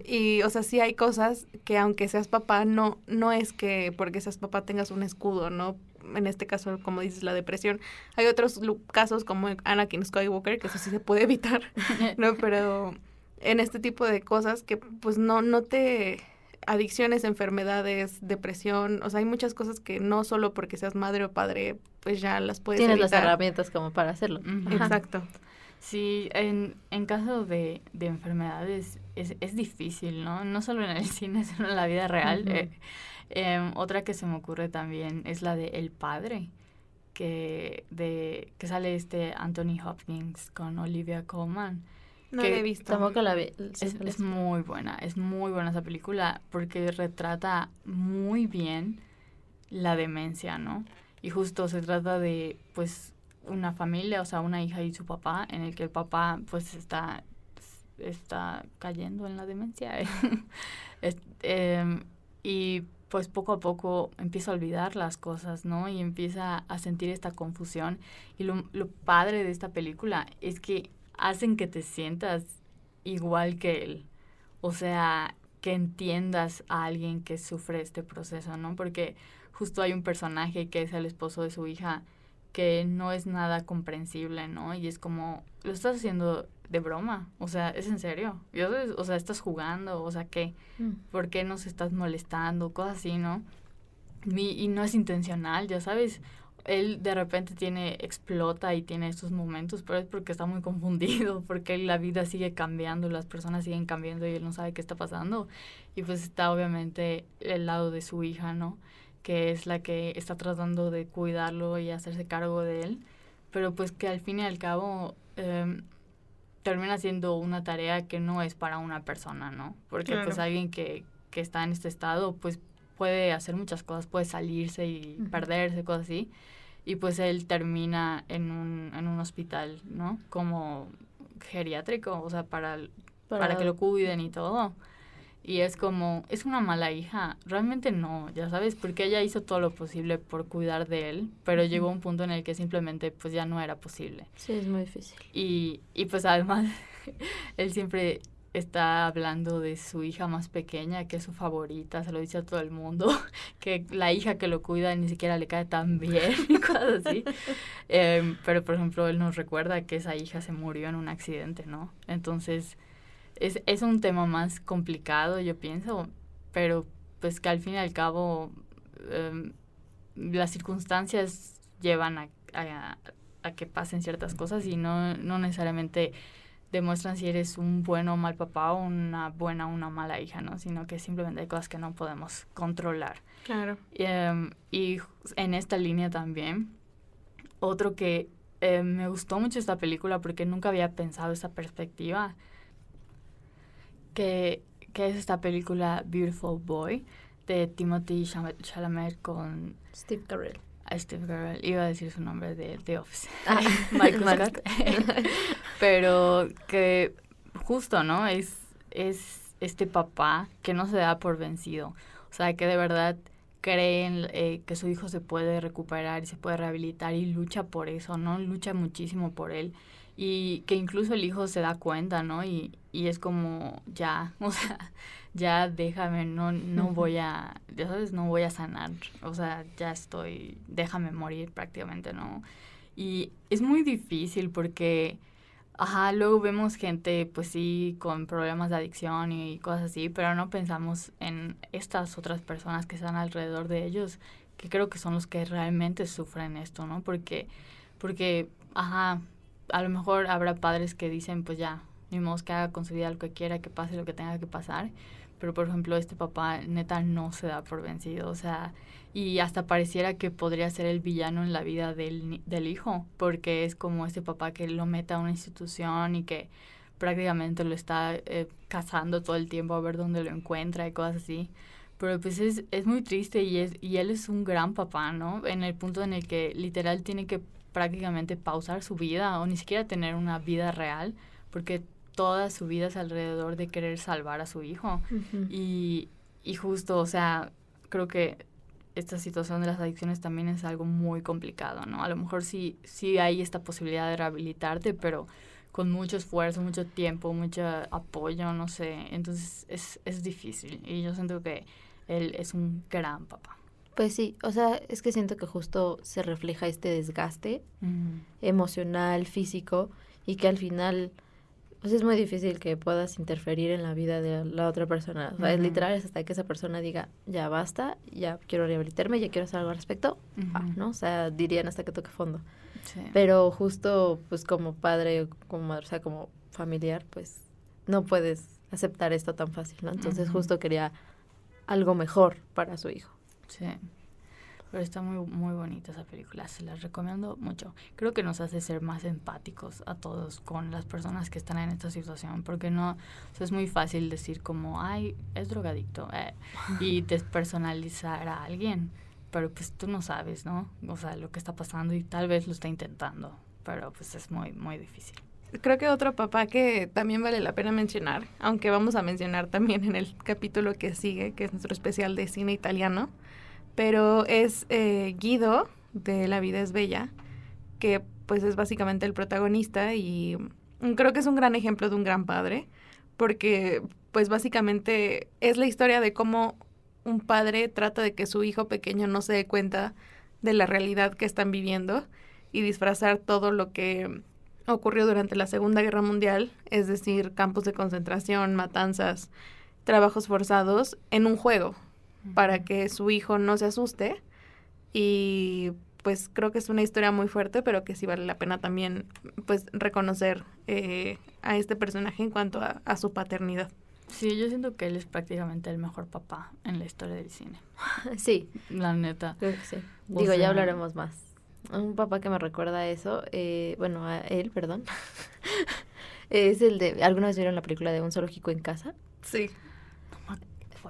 Y, o sea, sí hay cosas que aunque seas papá, no es que porque seas papá tengas un escudo, ¿no? en este caso, como dices, la depresión. Hay otros casos como Anakin Skywalker, que eso sí se puede evitar, ¿no? Pero en este tipo de cosas que pues no te... adicciones, enfermedades, depresión, o sea, hay muchas cosas que no solo porque seas madre o padre, pues ya las puedes Tienes evitar. las herramientas como para hacerlo. Exacto. Sí, en caso de enfermedades es difícil, ¿no? No solo en el cine, sino en la vida real. Otra que se me ocurre también es la de El Padre, que sale Anthony Hopkins con Olivia Colman. No la he visto. Tampoco la vi. Es muy buena esa película porque retrata muy bien la demencia, ¿no? Y justo se trata de, pues, una familia, o sea, una hija y su papá, en el que el papá, pues, está cayendo en la demencia. Y, pues, poco a poco empieza a olvidar las cosas, ¿no? Y empieza a sentir esta confusión. Y lo padre de esta película es que hacen que te sientas igual que él. O sea, que entiendas a alguien que sufre este proceso, ¿no? Porque justo hay un personaje que es el esposo de su hija que no es nada comprensible, ¿no? Y es como, lo estás haciendo de broma, o sea, ¿es en serio? O sea, ¿estás jugando? O sea, ¿qué? ¿Por qué nos estás molestando? Cosas así, ¿no? Y no es intencional, ya sabes. Él de repente explota y tiene estos momentos, pero es porque está muy confundido, porque la vida sigue cambiando, las personas siguen cambiando y él no sabe qué está pasando. Y pues está obviamente el lado de su hija, ¿no? Que es la que está tratando de cuidarlo y hacerse cargo de él, pero pues que al fin y al cabo termina siendo una tarea que no es para una persona, ¿no? Porque pues alguien que está en este estado, pues puede hacer muchas cosas, puede salirse y perderse, cosas así. Y pues él termina en un hospital, ¿no? Como geriátrico, o sea, para que lo cuiden y todo. Y es como, es una mala hija. Realmente no, ya sabes, porque ella hizo todo lo posible por cuidar de él, pero llegó un punto en el que simplemente pues ya no era posible. Sí, es muy difícil. Y pues además, él siempre está hablando de su hija más pequeña, que es su favorita, se lo dice a todo el mundo, que la hija que lo cuida ni siquiera le cae tan bien, y cosas así. Pero, por ejemplo, él nos recuerda que esa hija se murió en un accidente, ¿no? Entonces, es un tema más complicado, yo pienso, pero pues que al fin y al cabo las circunstancias llevan a que pasen ciertas cosas y no necesariamente demuestran si eres un bueno o mal papá o una buena o una mala hija, ¿no? Sino que simplemente hay cosas que no podemos controlar. Claro. Y en esta línea también, otro que me gustó mucho esta película porque nunca había pensado esa perspectiva, que es esta película Beautiful Boy de Timothée Chalamet con Steve Carell. Steve Carell, iba a decir su nombre de The Office. Michael Scott. Pero que justo, ¿no? Es este papá que no se da por vencido. O sea, que de verdad cree que su hijo se puede recuperar y se puede rehabilitar y lucha por eso, ¿no? Lucha muchísimo por él. Y que incluso el hijo se da cuenta, ¿no? Y es como, ya, o sea, ya déjame, no voy a, ya sabes, no voy a sanar, o sea, déjame morir prácticamente, ¿no? Y es muy difícil porque, luego vemos gente, pues sí, con problemas de adicción y cosas así, pero no pensamos en estas otras personas que están alrededor de ellos, que creo que son los que realmente sufren esto, ¿no? Porque, a lo mejor habrá padres que dicen, pues ya, ni modo que haga con su vida lo que quiera, que pase lo que tenga que pasar. Pero, por ejemplo, este papá neta no se da por vencido. O sea, y hasta pareciera que podría ser el villano en la vida del hijo. Porque es como este papá que lo mete a una institución y que prácticamente lo está cazando todo el tiempo a ver dónde lo encuentra y cosas así. Pero pues es muy triste y él es un gran papá, ¿no? En el punto en el que literal tiene que prácticamente pausar su vida o ni siquiera tener una vida real porque toda su vida es alrededor de querer salvar a su hijo. Uh-huh. Y justo, o sea, creo que esta situación de las adicciones también es algo muy complicado, ¿no? A lo mejor sí hay esta posibilidad de rehabilitarte, pero con mucho esfuerzo, mucho tiempo, mucho apoyo, no sé. Entonces es difícil y yo siento que él es un gran papá. Pues sí, o sea, es que siento que justo se refleja este desgaste emocional, físico, y que al final, pues es muy difícil que puedas interferir en la vida de la otra persona. O sea, es literal, es hasta que esa persona diga, ya basta, ya quiero rehabilitarme, ya quiero hacer algo al respecto, ¿no? O sea, dirían hasta que toque fondo. Sí. Pero justo, pues como padre, como madre, o sea, como familiar, pues no puedes aceptar esto tan fácil, ¿no? Entonces justo quería algo mejor para su hijo. Sí, pero está muy, muy bonita esa película, se las recomiendo mucho. Creo que nos hace ser más empáticos a todos con las personas que están en esta situación, porque no, o sea, es muy fácil decir como, ay, es drogadicto, y despersonalizar a alguien, pero pues tú no sabes, ¿no? O sea, lo que está pasando y tal vez lo está intentando, pero pues es muy, muy difícil. Creo que otro papá que también vale la pena mencionar, aunque vamos a mencionar también en el capítulo que sigue, que es nuestro especial de cine italiano, pero es Guido, de La vida es bella, que pues es básicamente el protagonista y creo que es un gran ejemplo de un gran padre, porque pues básicamente es la historia de cómo un padre trata de que su hijo pequeño no se dé cuenta de la realidad que están viviendo y disfrazar todo lo que ocurrió durante la Segunda Guerra Mundial, es decir, campos de concentración, matanzas, trabajos forzados, en un juego, para que su hijo no se asuste. Y pues creo que es una historia muy fuerte, pero que sí vale la pena también pues reconocer a este personaje en cuanto a su paternidad. Sí, yo siento que él es prácticamente el mejor papá en la historia del cine. Sí. La neta. Creo que sí. Digo, ya hablaremos más. Un papá que me recuerda a eso, bueno, a él, perdón, es el de, ¿alguna vez vieron la película de Un zoológico en casa? Sí.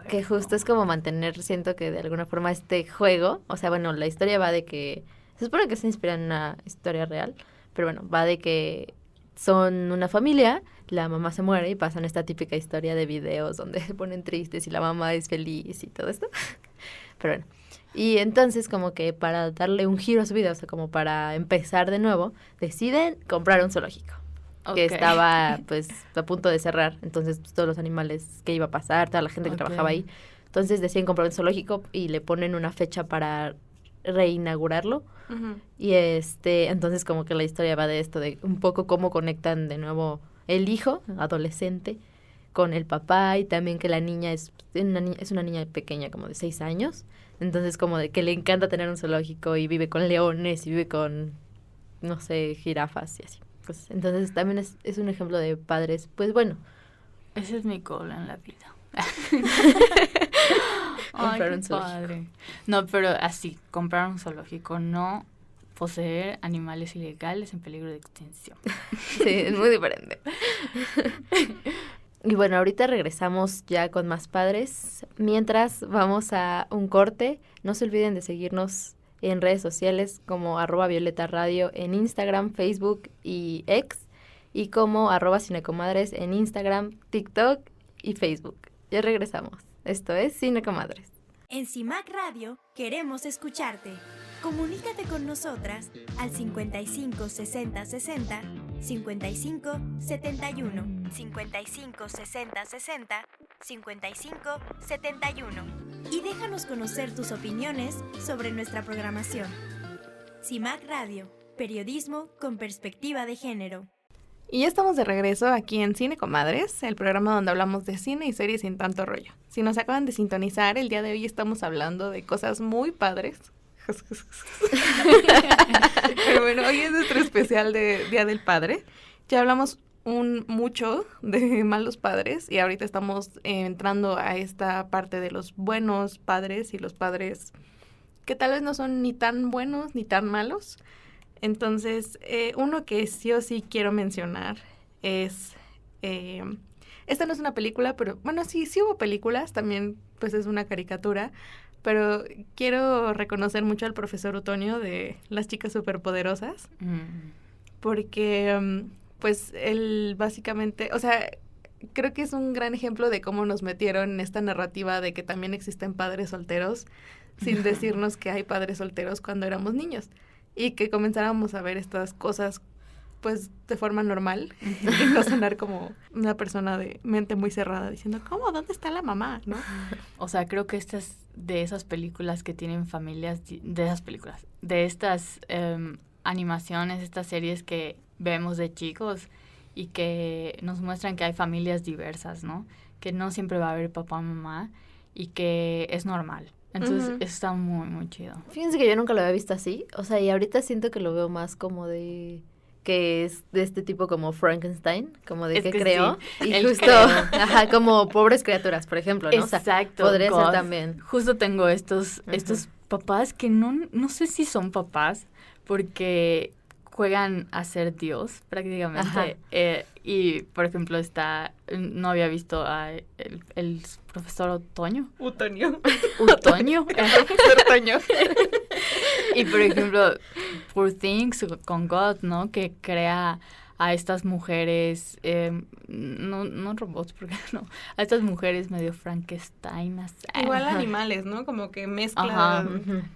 Que justo es como mantener, siento que de alguna forma este juego, o sea, bueno, la historia va de que, se supone que se inspira en una historia real, pero bueno, va de que son una familia, la mamá se muere y pasan esta típica historia de videos donde se ponen tristes y la mamá es feliz y todo esto, pero bueno. Y entonces como que para darle un giro a su vida, o sea, como para empezar de nuevo, deciden comprar un zoológico. Que estaba pues a punto de cerrar, entonces pues, todos los animales que iba a pasar, toda la gente que trabajaba ahí, entonces deciden comprar un zoológico y le ponen una fecha para reinaugurarlo. Y entonces como que la historia va de esto, de un poco cómo conectan de nuevo el hijo, adolescente, con el papá, y también que la niña es una niña pequeña, como de 6 años, entonces como de que le encanta tener un zoológico y vive con leones y vive con, no sé, jirafas y así. Pues, entonces también es un ejemplo de padres, pues bueno. Ese es mi goal en la vida. Comprar un zoológico. Padre. No, pero así, comprar un zoológico, no poseer animales ilegales en peligro de extinción. Sí, es muy diferente. Y bueno, ahorita regresamos ya con más padres. Mientras vamos a un corte, no se olviden de seguirnos en redes sociales como @VioletaRadio en Instagram, Facebook y X, y como @Cinecomadres en Instagram, TikTok y Facebook. Ya regresamos. Esto es Cinecomadres. En CIMAC Radio queremos escucharte. Comunícate con nosotras al 55 60 60 55 71 55 60 60 55 71 y déjanos conocer tus opiniones sobre nuestra programación. CIMAC Radio, periodismo con perspectiva de género. Y ya estamos de regreso aquí en Cine Comadres, el programa donde hablamos de cine y series sin tanto rollo. Si nos acaban de sintonizar, el día de hoy estamos hablando de cosas muy padres. Pero bueno, hoy es nuestro especial de Día del Padre. Ya hablamos mucho de malos padres y ahorita estamos entrando a esta parte de los buenos padres y los padres que tal vez no son ni tan buenos ni tan malos. Entonces, uno que sí o sí quiero mencionar es... esta no es una película, pero bueno, sí hubo películas, también pues es una caricatura, pero quiero reconocer mucho al profesor Utonio de Las Chicas Superpoderosas, porque pues él básicamente, o sea, creo que es un gran ejemplo de cómo nos metieron en esta narrativa de que también existen padres solteros, sin decirnos que hay padres solteros cuando éramos niños, y que comenzáramos a ver estas cosas pues de forma normal y no sonar como una persona de mente muy cerrada diciendo, ¿cómo? ¿Dónde está la mamá? ¿No? O sea, creo que estas de esas películas que tienen familias, de estas animaciones, estas series que vemos de chicos y que nos muestran que hay familias diversas, ¿no? Que no siempre va a haber papá o mamá y que es normal. Entonces, eso está muy, muy chido. Fíjense que yo nunca lo había visto así. O sea, y ahorita siento que lo veo más como de... que es de este tipo como Frankenstein, como de que creó. Sí, y justo, ajá, como pobres criaturas, por ejemplo, ¿no? Exacto. O sea, podría ser también. Justo tengo estos papás que no sé si son papás, porque juegan a ser Dios, prácticamente. Y, por ejemplo, no había visto a el profesor Otoño. Utonio. Utoño. El profesor Otoño. Y, por ejemplo, Poor Things con God, ¿no? Que crea a estas mujeres, no robots, porque no, a estas mujeres medio Frankenstein. Igual animales, ¿no? Como que mezcla. Ajá.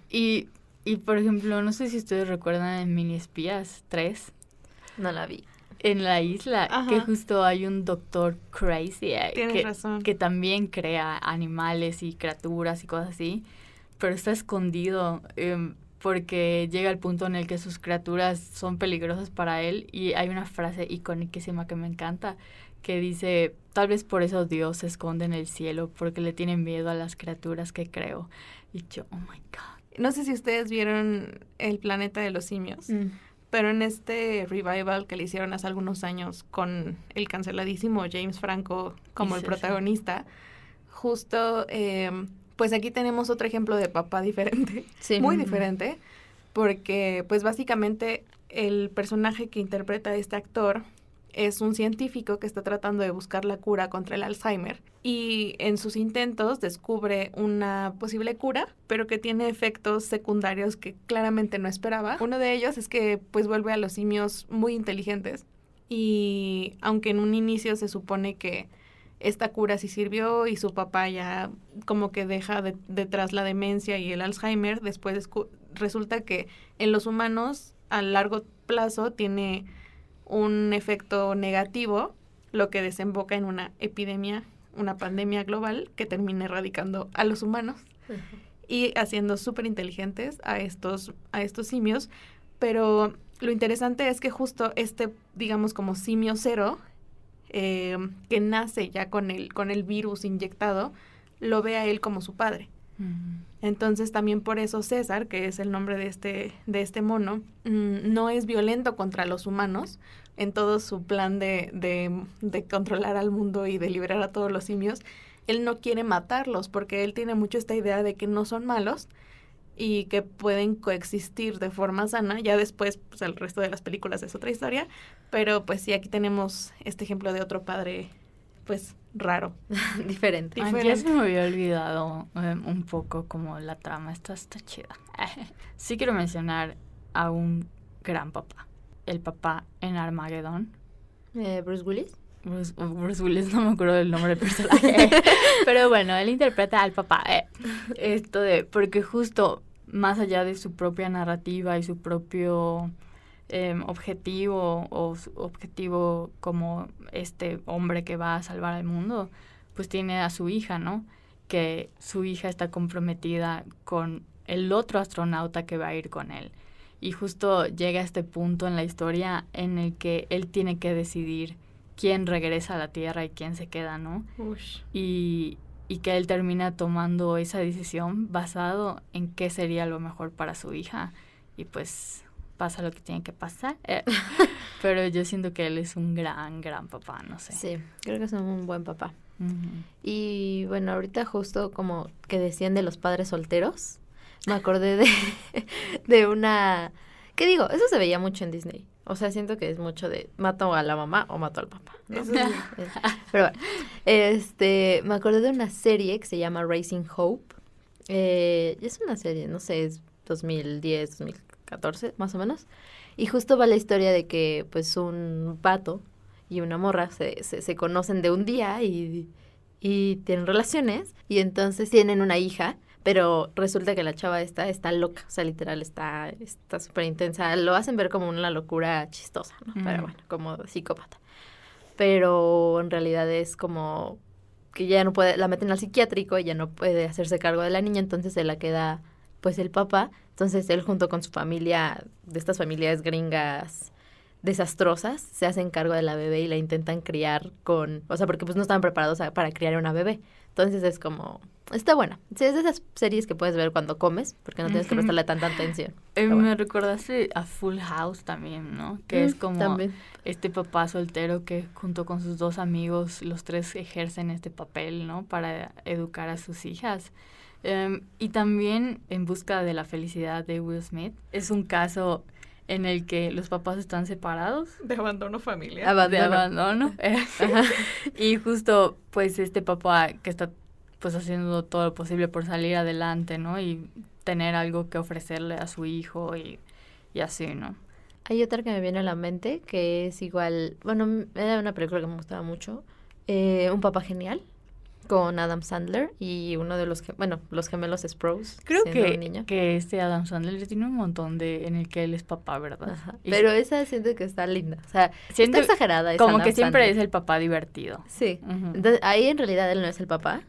Y, por ejemplo, no sé si ustedes recuerdan en Mini Espías 3. No la vi. En la isla, que justo hay un doctor crazy Tienes razón. Que también crea animales y criaturas y cosas así, pero está escondido porque llega el punto en el que sus criaturas son peligrosas para él, y hay una frase icónicísima que me encanta que dice, tal vez por eso Dios se esconde en el cielo, porque le tiene miedo a las criaturas que creo. Y yo, oh my God. No sé si ustedes vieron El planeta de los simios, pero en este revival que le hicieron hace algunos años con el canceladísimo James Franco como el protagonista, justo, pues aquí tenemos otro ejemplo de papá diferente, muy diferente, porque pues básicamente el personaje que interpreta a este actor es un científico que está tratando de buscar la cura contra el Alzheimer, y en sus intentos descubre una posible cura, pero que tiene efectos secundarios que claramente no esperaba. Uno de ellos es que pues vuelve a los simios muy inteligentes, y aunque en un inicio se supone que esta cura sí sirvió y su papá ya como que deja detrás la demencia y el Alzheimer, después resulta que en los humanos a largo plazo tiene un efecto negativo, lo que desemboca en una epidemia, una pandemia global que termina erradicando a los humanos y haciendo súper inteligentes a estos simios. Pero lo interesante es que justo digamos como simio cero, que nace ya con el virus inyectado, lo ve a él como su padre. Entonces también por eso César, que es el nombre de este mono, no es violento contra los humanos en todo su plan de controlar al mundo y de liberar a todos los simios. Él no quiere matarlos porque él tiene mucho esta idea de que no son malos y que pueden coexistir de forma sana. Ya después, pues el resto de las películas es otra historia, pero pues sí, aquí tenemos este ejemplo de otro padre, pues raro. Diferente. Ya se me había olvidado un poco como la trama está chida. Sí quiero mencionar a un gran papá, el papá en Armageddon. ¿Bruce Willis? Bruce Willis, no me acuerdo del nombre del personaje. Pero bueno, él interpreta al papá. Porque justo más allá de su propia narrativa y su propio objetivo como este hombre que va a salvar al mundo, pues tiene a su hija, ¿no? Que su hija está comprometida con el otro astronauta que va a ir con él. Y justo llega a este punto en la historia en el que él tiene que decidir quién regresa a la Tierra y quién se queda, ¿no? Y que él termina tomando esa decisión basado en qué sería lo mejor para su hija. Y pues pasa lo que tiene que pasar. Pero yo siento que él es un gran papá, no sé. Sí, creo que es un buen papá. Uh-huh. Y bueno, ahorita justo como que decían de los padres solteros, me acordé de una... ¿Qué digo? Eso se veía mucho en Disney. O sea, siento que es mucho de mato a la mamá o mato al papá, ¿no? Pero bueno, me acordé de una serie que se llama Raising Hope. Es una serie, no sé, es 2010, 2014, más o menos. Y justo va la historia de que, pues, un pato y una morra se conocen de un día y tienen relaciones. Y entonces tienen una hija, pero resulta que la chava está loca, o sea, literal está súper intensa. Lo hacen ver como una locura chistosa, ¿no? Pero bueno, como psicópata. Pero en realidad es como que ya no puede, la meten al psiquiátrico y ya no puede hacerse cargo de la niña, entonces se la queda pues el papá. Entonces él junto con su familia, de estas familias gringas desastrosas, se hacen cargo de la bebé y la intentan criar o sea, porque pues no estaban preparados para criar una bebé. Entonces es como, está buena. Sí, es de esas series que puedes ver cuando comes, porque no tienes que prestarle tanta atención. Me recordaste a Full House también, ¿no? Que es como también. Este papá soltero que junto con sus 2 amigos, los 3 ejercen este papel, ¿no? Para educar a sus hijas. Y también En busca de la felicidad de Will Smith. Es un caso en el que los papás están separados. De abandono familiar. De abandono. Y justo, pues, este papá que está, pues, haciendo todo lo posible por salir adelante, ¿no? Y tener algo que ofrecerle a su hijo y así, ¿no? Hay otra que me viene a la mente, que es igual, bueno, era una película que me gustaba mucho, Un papá genial, con Adam Sandler y uno de los gemelos Sprouse. Creo que este Adam Sandler tiene un montón en el que él es papá, ¿verdad? Ajá. Pero esa siento que está linda, o sea, está exagerada. Es como Adam que siempre Sandler. Es el papá divertido. Sí, entonces ahí en realidad él no es el papá.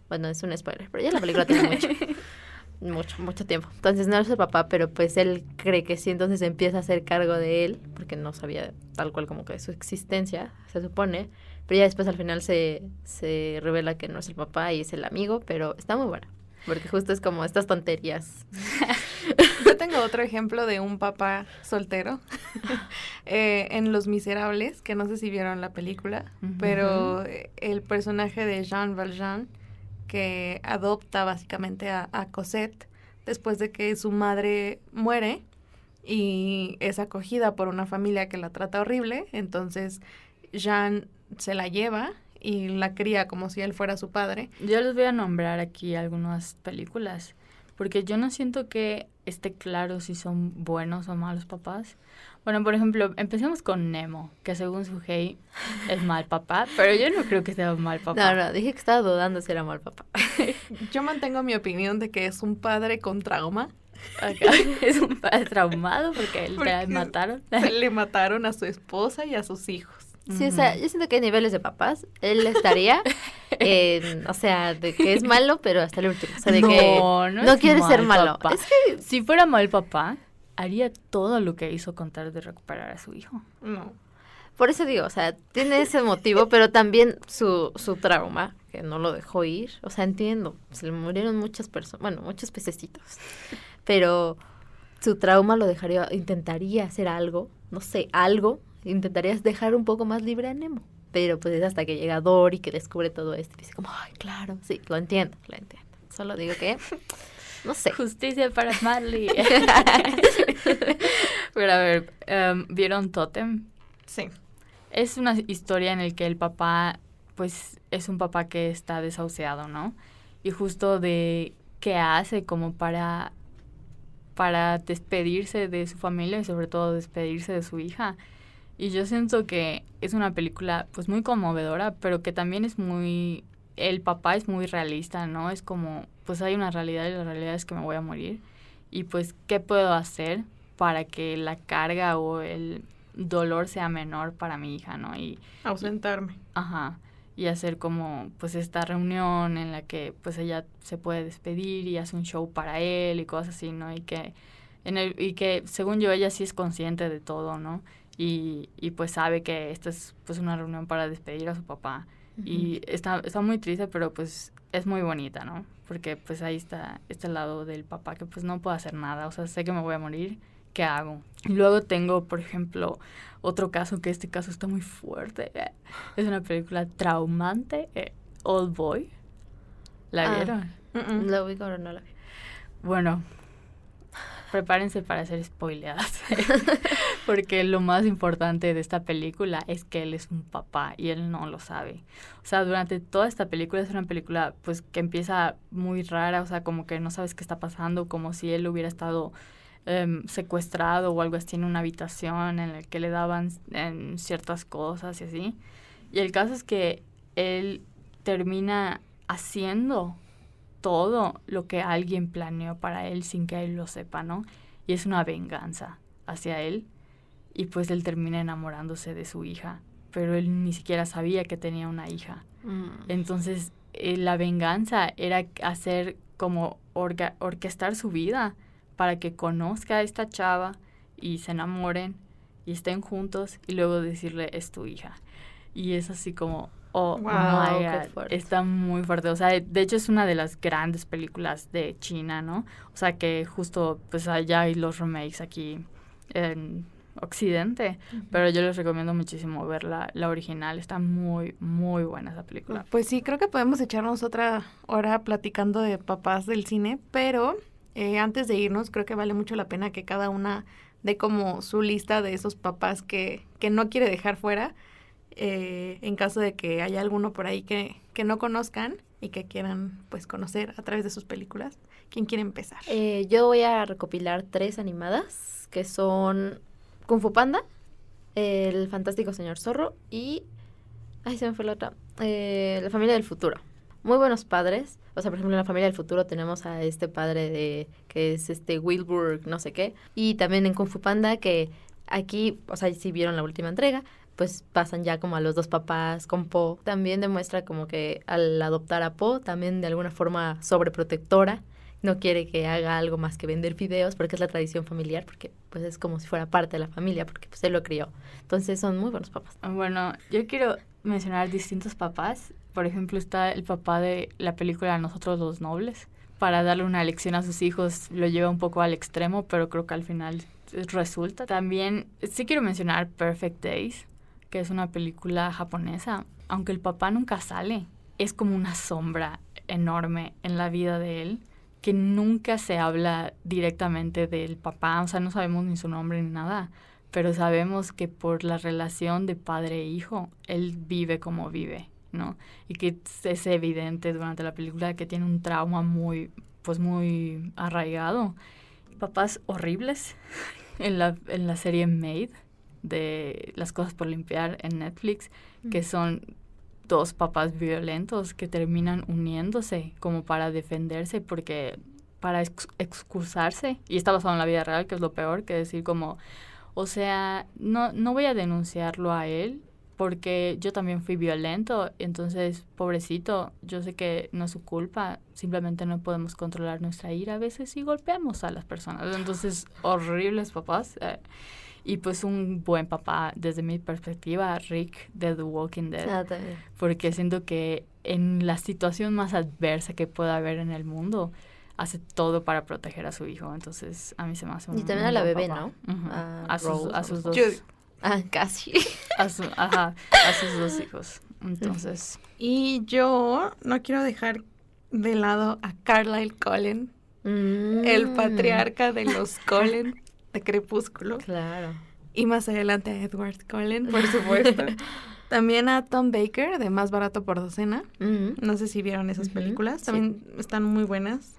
Bueno, es un spoiler, pero ya la película tiene mucho tiempo. Entonces no es el papá, pero pues él cree que sí, entonces empieza a hacer cargo de él, porque no sabía tal cual como que de su existencia, se supone. Pero ya después al final se revela que no es el papá y es el amigo, pero está muy buena, porque justo es como estas tonterías. Yo tengo otro ejemplo de un papá soltero en Los Miserables, que no sé si vieron la película, pero el personaje de Jean Valjean, que adopta básicamente a Cosette después de que su madre muere y es acogida por una familia que la trata horrible, entonces Jean se la lleva y la cría como si él fuera su padre. Yo les voy a nombrar aquí algunas películas, porque yo no siento que esté claro si son buenos o malos papás. Bueno, por ejemplo, empecemos con Nemo, que según Suhei es mal papá, pero yo no creo que sea un mal papá. No, dije que estaba dudando si era mal papá. Yo mantengo mi opinión de que es un padre con trauma. Es un padre traumado porque le mataron. Le mataron a su esposa y a sus hijos. Sí, o sea, yo siento que hay niveles de papás. Él estaría, o sea, de que es malo, pero hasta el último. O sea, de que no quiere ser malo. Papá. Es que si fuera mal papá, haría todo lo que hizo con tal de recuperar a su hijo. No. Por eso digo, o sea, tiene ese motivo, pero también su trauma, que no lo dejó ir. O sea, entiendo, se le murieron muchas personas, bueno, muchos pececitos. Pero su trauma lo intentaría hacer algo, no sé, intentarías dejar un poco más libre a Nemo. Pero pues es hasta que llega Dory que descubre todo esto y dice como, ay, claro, sí, lo entiendo. Solo digo que, no sé. Justicia para Marley. Pero a ver, ¿vieron Totem? Sí. Es una historia en la que el papá, pues, es un papá que está desahuciado, ¿no? Y justo de qué hace como para despedirse de su familia y sobre todo despedirse de su hija. Y yo siento que es una película pues muy conmovedora, pero que también el papá es muy realista, ¿no? Es como, pues hay una realidad y la realidad es que me voy a morir. Y pues, ¿qué puedo hacer para que la carga o el dolor sea menor para mi hija, ¿no? Ausentarme. Y hacer como pues esta reunión en la que pues ella se puede despedir y hace un show para él y cosas así, ¿no? Y que según yo ella sí es consciente de todo, ¿no? Y pues sabe que esta es pues una reunión para despedir a su papá. Y está muy triste, pero pues es muy bonita, ¿no? Porque pues ahí está este lado del papá que pues no puede hacer nada, o sea, sé que me voy a morir, ¿qué hago? Y luego tengo, por ejemplo, otro caso, que este caso está muy fuerte. Es una película traumante, Old Boy. ¿La vieron? La vi, pero no la vi. Bueno, prepárense para ser spoileadas. Porque lo más importante de esta película es que él es un papá y él no lo sabe. O sea, durante toda esta película es una película pues que empieza muy rara, o sea, como que no sabes qué está pasando, como si él hubiera estado secuestrado o algo así en una habitación en la que le daban ciertas cosas y así. Y el caso es que él termina haciendo todo lo que alguien planeó para él sin que él lo sepa, ¿no? Y es una venganza hacia él. Y pues él termina enamorándose de su hija, pero él ni siquiera sabía que tenía una hija. Entonces, la venganza era hacer como orquestar su vida para que conozca a esta chava y se enamoren y estén juntos y luego decirle, es tu hija. Y es así como, oh, wow, my God, está muy fuerte. O sea, de hecho es una de las grandes películas de China, ¿no? O sea, que justo pues allá hay los remakes aquí en Occidente, pero yo les recomiendo muchísimo ver la original. Está muy, muy buena esa película. Pues sí, creo que podemos echarnos otra hora platicando de papás del cine, pero antes de irnos, creo que vale mucho la pena que cada una dé como su lista de esos papás que no quiere dejar fuera, en caso de que haya alguno por ahí que no conozcan y que quieran pues conocer a través de sus películas. ¿Quién quiere empezar? Yo voy a recopilar 3 animadas, que son Kung Fu Panda, El Fantástico Señor Zorro y... Ay, se me fue la otra. La Familia del Futuro. Muy buenos padres. O sea, por ejemplo, en La Familia del Futuro tenemos a este padre que es Wilbur, no sé qué. Y también en Kung Fu Panda, que aquí, o sea, si vieron la última entrega, pues pasan ya como a los 2 papás con Po. También demuestra como que al adoptar a Po, también de alguna forma sobreprotectora. No quiere que haga algo más que vender fideos, porque es la tradición familiar, porque pues es como si fuera parte de la familia, porque pues él lo crió. Entonces son muy buenos papás. Bueno, yo quiero mencionar distintos papás. Por ejemplo, está el papá de la película Nosotros los Nobles. Para darle una lección a sus hijos lo lleva un poco al extremo, pero creo que al final resulta. También sí quiero mencionar Perfect Days, que es una película japonesa. Aunque el papá nunca sale, es como una sombra enorme en la vida de él, que nunca se habla directamente del papá, o sea, no sabemos ni su nombre ni nada, pero sabemos que por la relación de padre e hijo, él vive como vive, ¿no? Y que es evidente durante la película que tiene un trauma muy arraigado. Papás horribles en la serie Made, de Las Cosas por Limpiar en Netflix, que son 2 papás violentos que terminan uniéndose como para defenderse, para excusarse, y está basado en la vida real, que es lo peor, que decir como, o sea, no voy a denunciarlo a él porque yo también fui violento, entonces, pobrecito, yo sé que no es su culpa, simplemente no podemos controlar nuestra ira a veces y golpeamos a las personas. Entonces, horribles papás. Y pues un buen papá, desde mi perspectiva, Rick de The Walking Dead. También. Porque siento que en la situación más adversa que pueda haber en el mundo, hace todo para proteger a su hijo. Entonces, a mí se me hace y también a la bebé, papá. ¿no? Uh-huh. A sus 2. Casi. A sus 2 hijos. Entonces. Y yo no quiero dejar de lado a Carlisle Cullen, el patriarca de los Cullen de Crepúsculo. Claro. Y más adelante a Edward Cullen, por supuesto. También a Tom Baker, de Más Barato por Docena. No sé si vieron esas películas. También están muy buenas.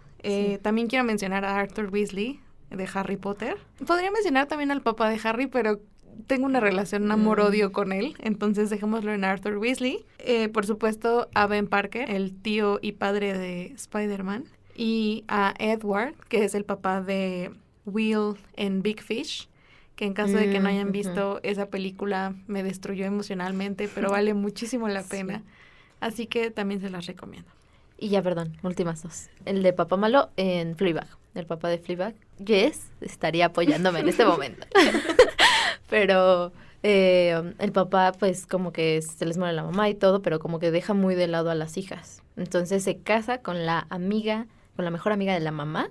También quiero mencionar a Arthur Weasley, de Harry Potter. Podría mencionar también al papá de Harry, pero tengo una relación amor-odio con él, entonces dejémoslo en Arthur Weasley. Por supuesto, a Ben Parker, el tío y padre de Spider-Man. Y a Edward, que es el papá de Will en Big Fish, que en caso de que no hayan visto esa película, me destruyó emocionalmente, pero vale muchísimo la pena. Sí. Así que también se las recomiendo. Y ya, perdón, últimas 2. El de Papá Malo en Fleabag. El papá de Fleabag, Jess, estaría apoyándome en este momento. Pero el papá, pues, como que se les muere la mamá y todo, pero como que deja muy de lado a las hijas. Entonces se casa con la mejor amiga de la mamá,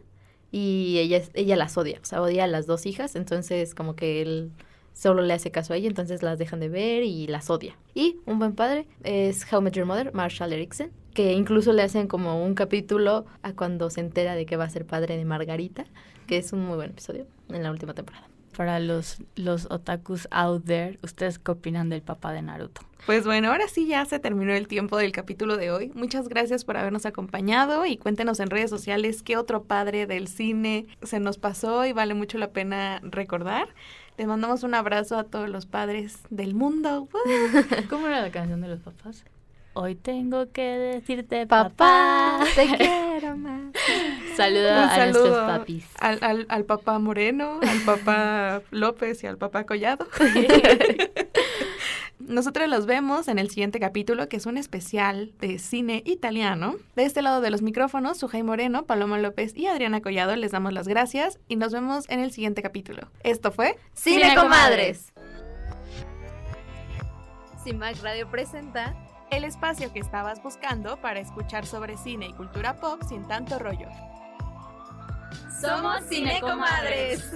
y ella las odia, o sea, odia a las 2 hijas, entonces como que él solo le hace caso a ella, entonces las dejan de ver y las odia. Y un buen padre es How I Met Your Mother, Marshall Eriksen, que incluso le hacen como un capítulo a cuando se entera de que va a ser padre de Margarita, que es un muy buen episodio en la última temporada. Para los otakus out there, ¿ustedes qué opinan del papá de Naruto? Pues bueno, ahora sí ya se terminó el tiempo del capítulo de hoy. Muchas gracias por habernos acompañado y cuéntenos en redes sociales qué otro padre del cine se nos pasó y vale mucho la pena recordar. Les mandamos un abrazo a todos los padres del mundo. ¿Cómo era la canción de los papás? Hoy tengo que decirte, papá, te quiero más. Saludo a nuestros papis. Al papá Moreno, al papá López y al papá Collado. Nosotros los vemos en el siguiente capítulo, que es un especial de cine italiano. De este lado de los micrófonos, Sujei Moreno, Paloma López y Adriana Collado les damos las gracias y nos vemos en el siguiente capítulo. Esto fue Cine Comadres. CIMAC Radio presenta el espacio que estabas buscando para escuchar sobre cine y cultura pop sin tanto rollo. Somos Cine Comadres.